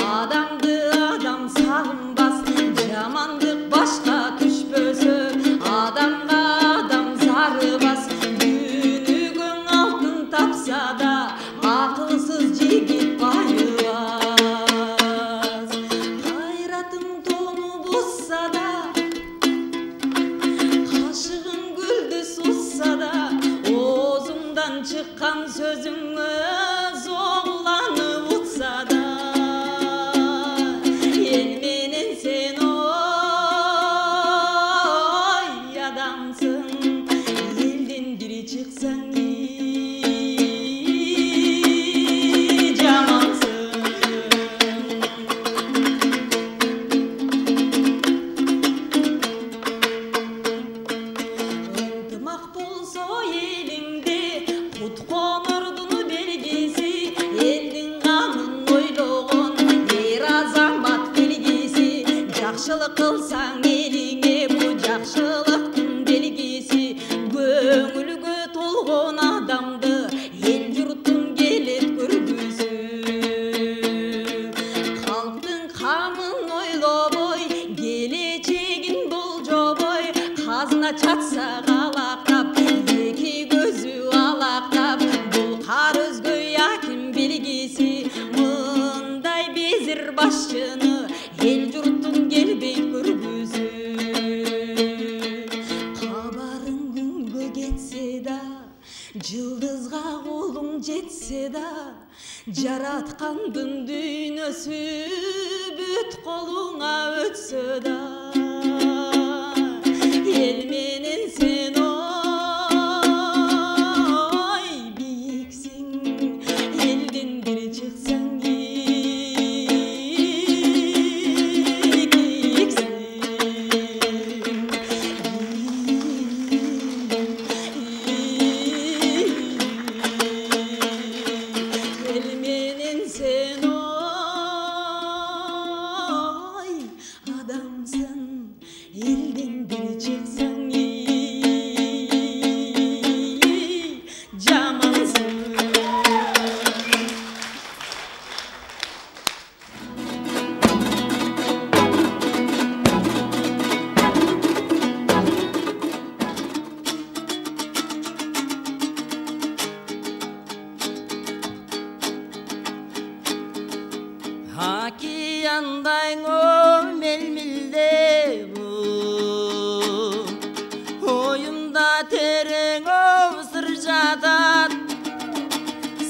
адамды адам сагынбас жамандык башка түшпөсө адамга адам зарыбас акылсыз жигит байыбас кайратың тону бузса да кашыгың гүлдү сузса да оозуңдан чыккан сөзүң өз огланып утса да эл менен сен ой адамсың элден бири чыксаң кылсаң элиңе бу жакшылыктын белгиси көңүлгө толгон адамды эл журтун келет көргүсү калктын камын ойлобой келечегин болжобой казына чатса калактап эки көзү алактап бул кар өзгөй аким белгиси мындай безир башчыны эл журтун келбей көргүзү кабарың күнгө кетсе да жылдызга колуң жетсе да жараткандын дүйнөсү бүт колуңа өтсө да эл менен сен ой бийиксиң элден бири чыксаң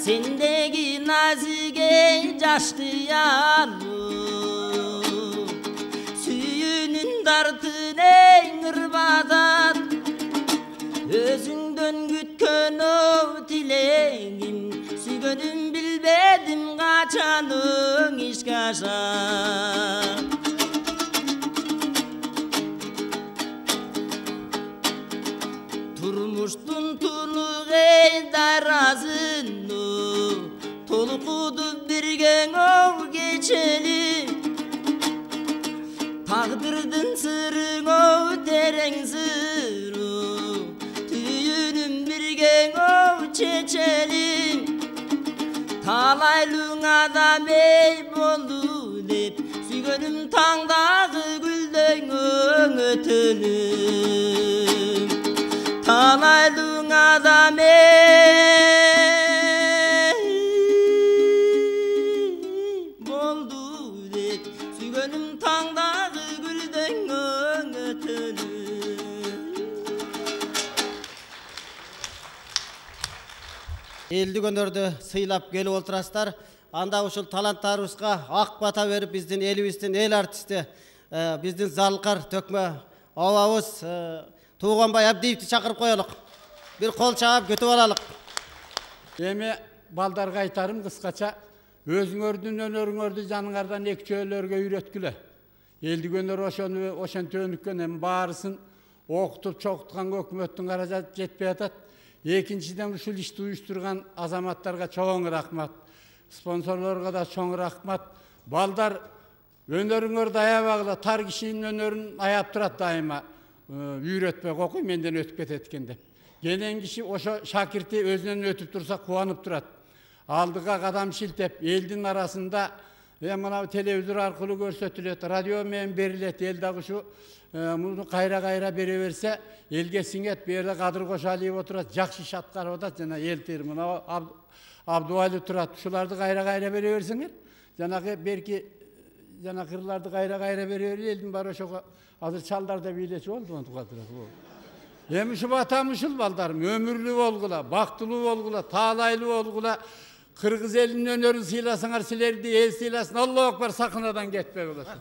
Sendeki nazike yaşlıyanım Süyünün dartını ırbadat Özünden gütkön o dileğim Sүйгөнүм билбедим качаның ишке аша. Turmuştun tuluk ey darazını, tolukudu birgen ov geçeli. Tağdırdın sırın ov tereң sırı, tüyünüm birgen ov çeçeli. Talaylığın adam ey boldu dep, süygönüm tağdağı gülden ötünüm. Talaylığın adam ey boldu dep, süygönüm tağdağı gülden ötünüm. Eldi göndөрдү сыйлап келип отурасыздар. Анда ушул таланттарыбызга ак бата берип, биздин элибиздин эл артисти, биздин Залкар Төкмө абабыз Тууганбай Абдиевди чакырып коелук. Бир кол чаап күтүп алалык. Эми балдарга айтарым кыскача, өзүңөрдүн өнөрүңөрдү жаныңардан экчөөлөргө үйрөткүлө. Элдик өнөр ошентип өнүккөн, эми баарысын окутуп чогултканга өкмөттүн каражаты жетпей атат. Экинчиден ушул ишти уюштурган азаматтарга чоң рахмат. Спонсорлорго да чоң рахмат. Балдар өнөрүңөрдү аябагыла, тар кишинин өнөрүн аяп турат дайыма. Үйрөтпөй окуй менден өтүп кетет экен деп. Келен киши ошо шакирти өзүнөн өтүп турса кубанып турат. Алдыга кадам шилтеп, элдин арасында мына телевизор аркылуу көрсөтүлөт, радио менен берилет. Эл дагы ушу муну кайра бере берсе, элге сиңет. Бу жерде Кадыр Кошалиев отурат, жакшы иш аткарып атат. Жана элтир мына Абдуали турат. Ушуларды кайра бере берсеңер, жанагы берки жана кырларды кайра бере берели. Элдин баары ошого азыр чалдарда бийлечи болду. Эми ушу батам ушул балдарым, өмүрлүү болгула, бактылуу болгула, таалайлуу болгула. Кыргыз элинин өнөрүн сыйласаңар, силерди эл сыйласын. Аллаху акбар, сахнадан кетпей болосун.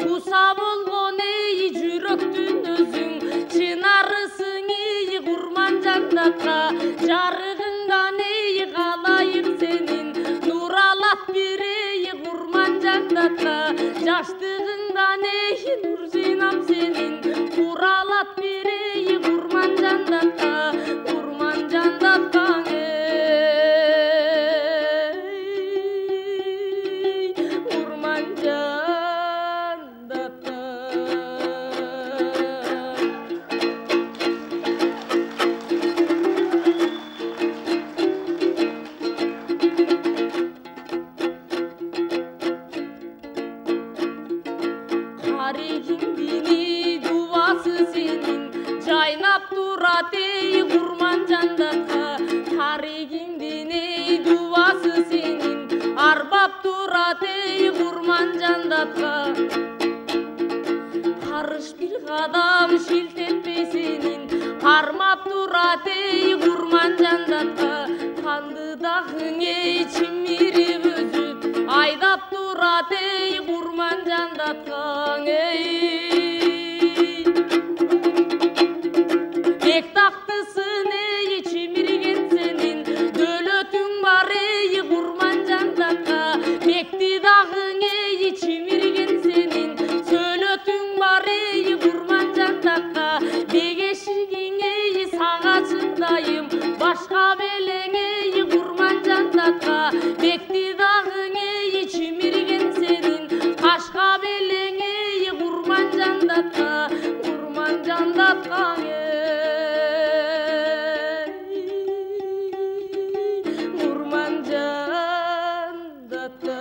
Kusa болгон ey жүрөктүн өзүң жандатқа, жарығыңдан ей қалайық сенің, нұралап берейік ұрман жандатқа, жаштығыңдан ей нұр жинап сенің, құралап берейік ұрман жандатқа, ұрман жандатқа ұрман жандатқа. Қарегіңдені дуасы сенің, жайнап тұрат ей құрман жандатқа. Қарегіңдені дуасы сенің, арбап тұрат ей құрман жандатқа. Қарыш бір қадам шілтетпей сенің, қармап тұрат ей құрман жандатқа. Қанды дағың ей чимиріп өзіп, айдап тұрат ей құрман жандатқа. Бек тақтысын ей чимирген сенің, дөлөтің бар ей құрман жандатқа. Бекті дағың ей чимирген сенің, сөлөтің бар ей құрман жандатқа. Бегешігің ей сағачыңдайым, башқа белең ей құрман жандатқа. Бекті дағың ей чимирген сенің, қашқа белең ей құрман жандатқа, құрман жандатқа құрман жандатқа.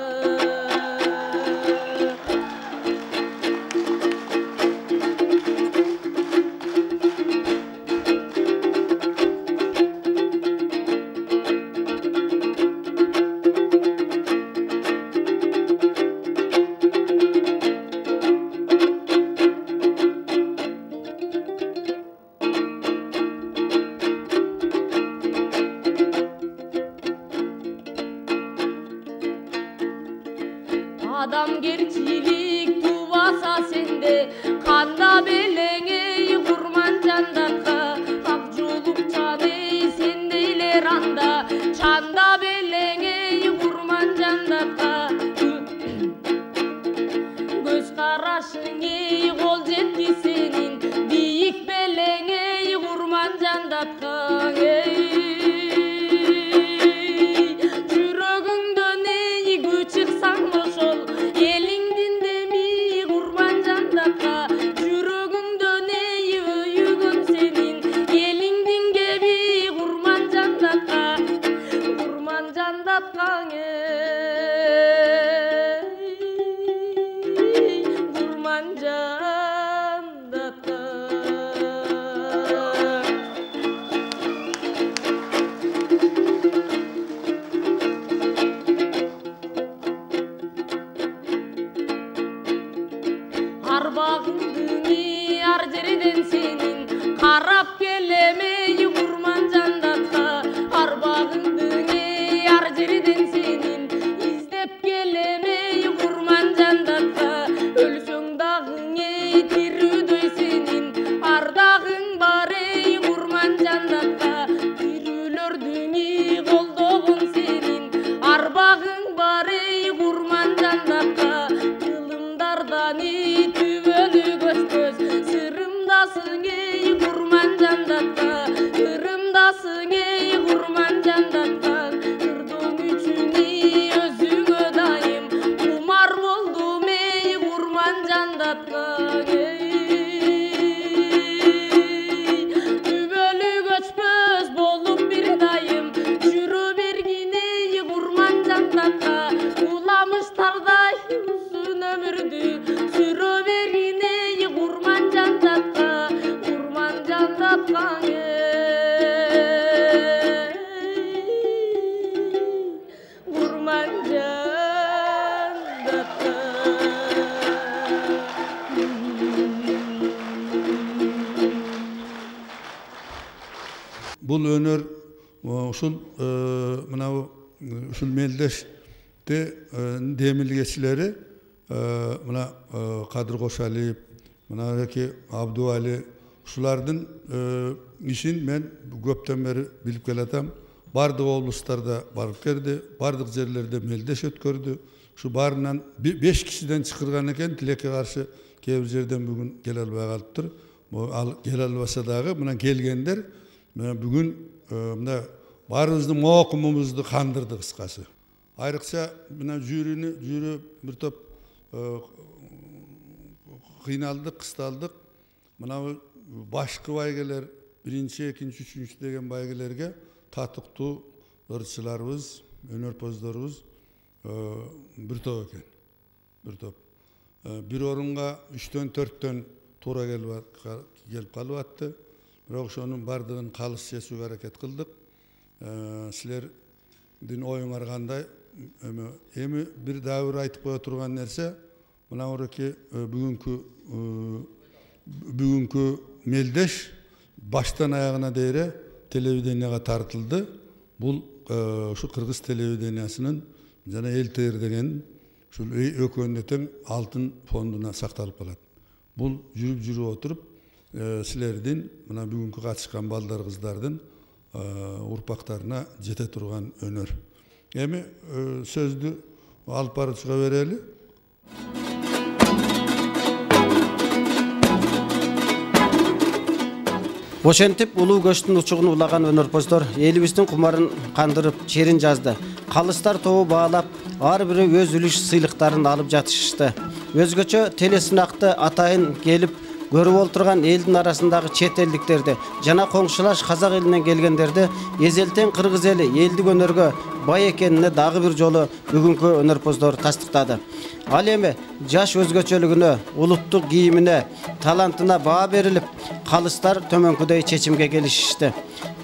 Адамгерчилик тубаса сенде, қанда белең ей құрман жандатқа. Ақ жолукчан ей сендейлер анда, чанда белең ей құрман жандатқа. Көз қарашың ей қол жетті сенің, биік белең ей құрман жандатқа. Арбағыңдың ар жерден сенің, қарап келемей құрман жандатқа. Арбағыңдың ар жерден сенің, іздеп келемей құрман жандатқа. Өлсөң дағың тирүүдөй сенің, ардағың бар ей құрман жандатқа. Тирүүлөрдүң колдогун сенің, арбағың бар ей құрман жандатқа. Тылымдардан түбөлү көчпөс, сырымдасың ей құрман жандатқа. Ырымдасың ей құрман жандатқа. Кырдың үчүн өзүңө дайым, кумар болдум ей құрман жандатқа. Түбөлү көчпөс болуп бир дайым, жүрө бергин ей құрман жандатқа. Уламыштардай uzun ömürdü, sürü verin ey kurman candatqa, kurman candatqa kurman candatqa. Бұл өнер ушул мынау ушул мелдеште демилгечилери мына Кадыр Кошалиев, мына Абдуали Şulardın işin men köpten beri bilip geletem. Bardık oblustlarda barıp geldi, bardık yerlerde meldeş ötkürdü. Şu barından 5 kişiden çıkırgan eken tileke karşı kebir yerden bugün gelelbay kalıptır. Gelelbasa dağı buna gelgenler bugün barımızды mokumumuzdu kandırdı kıskası. Ayrıca buna jüri bir top kıynaldık, kıstaldık. Buna başkı baygeler, birinci, ikinci, üçüncü degen baygelerge tatıktı ırçılarımız, önörpozlarımız bir top eken. Bir top. Bir orunga 3'ten 4'ten tura gelip kalıvattı. Biroq şonun bardığın kalış sesu hareket kıldık. Sizler din oyun arganday emi bir davır aytıp koya turgan nerse buna oraki bugünkü meldeş baştan ayağına değere televizyonga tartıldı. Bu şu Kırgız televizyonunun jana elter degen şu ököndetin altın fonduna saktalıp kalat. Bu жүрüp oturup sizlerden buna bugünkü kaçışkan balдар kızlardan urpaklarına jete turgan önör. Emi sözdü alıp barıp çıka bereli. Ошентип улуу көчтүн учугун улаган өнөрпоздор элибиздин кумарын кандырып, черин жазды. Калыстар тобу баалап, ар бири өз үлүш сыйлыктарын алып жатышты. Өзгөчө телесынакты атайын келип көрүп олтурган элдин арасындагы чет элдиктерди жана коңшулаш казак элинен келгендерди эзелтен кыргыз эли элдик өнөргө бай экенине дагы бир жолу бүгүнкү өнөрпоздор тастыктады. Ал эми жаш өзгөчөлүгүнө, улуттук кийимине, талантына баа берилип, калыстар төмөнкүдөй чечимге келишишти.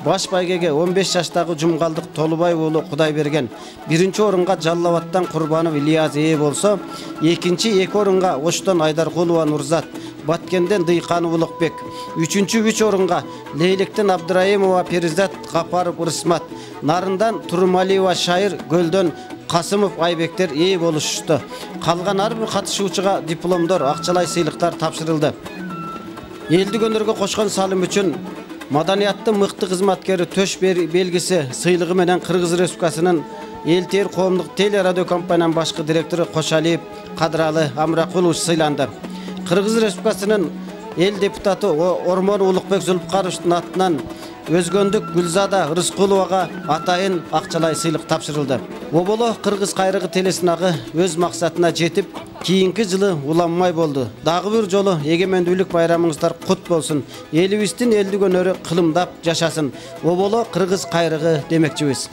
Баш байгеге 15 жаштагы Жумгалдык Толубай уулу Кудайберген, биринчи орунга Жалал Абадтан Курбанов Ильяз ээ болсо, экинчи 2 орунга Оштон Айдаркулова Нурзат, Баткенден Дыйканов Улукбек, үчүнчү 3 орунга Лейлектен Абдыраимова Перизат Капаров Ырысмат, Нарындан Турумалиева Шайыр, Гөлдөн Касымов Айбектер ээ болушушту. Калган ар бир катышуучуга дипломдор, акчалай сыйлыктар тапшырылды. Элдик өнөргө кошкон салым үчүн Маданияттын мыкты кызматкери төш белгиси сыйлыгы менен Кыргыз Республикасынын Элтер коомдук телерадио компаниянын башкы директору Кошалиев Кадыралы Амракулович сыйланды. Кыргыз Республикасынын эл депутаты Ормон Улукбек Зулпкаровичтин атынан Өзгөндүк Гүлзада Рыскуловага атайын акчалай сыйлык тапшырылды. Оболо Кыргыз кайрыгы телесинагы өз максатына жетип, кийинки жылы уланмай болду. Дагы бир жолу эгемендүүлүк байрамыңыздар кут болсун. Элибиздин элдик өнөрү кылымдап жашасын. Оболо Кыргыз кайрыгы демекчибиз.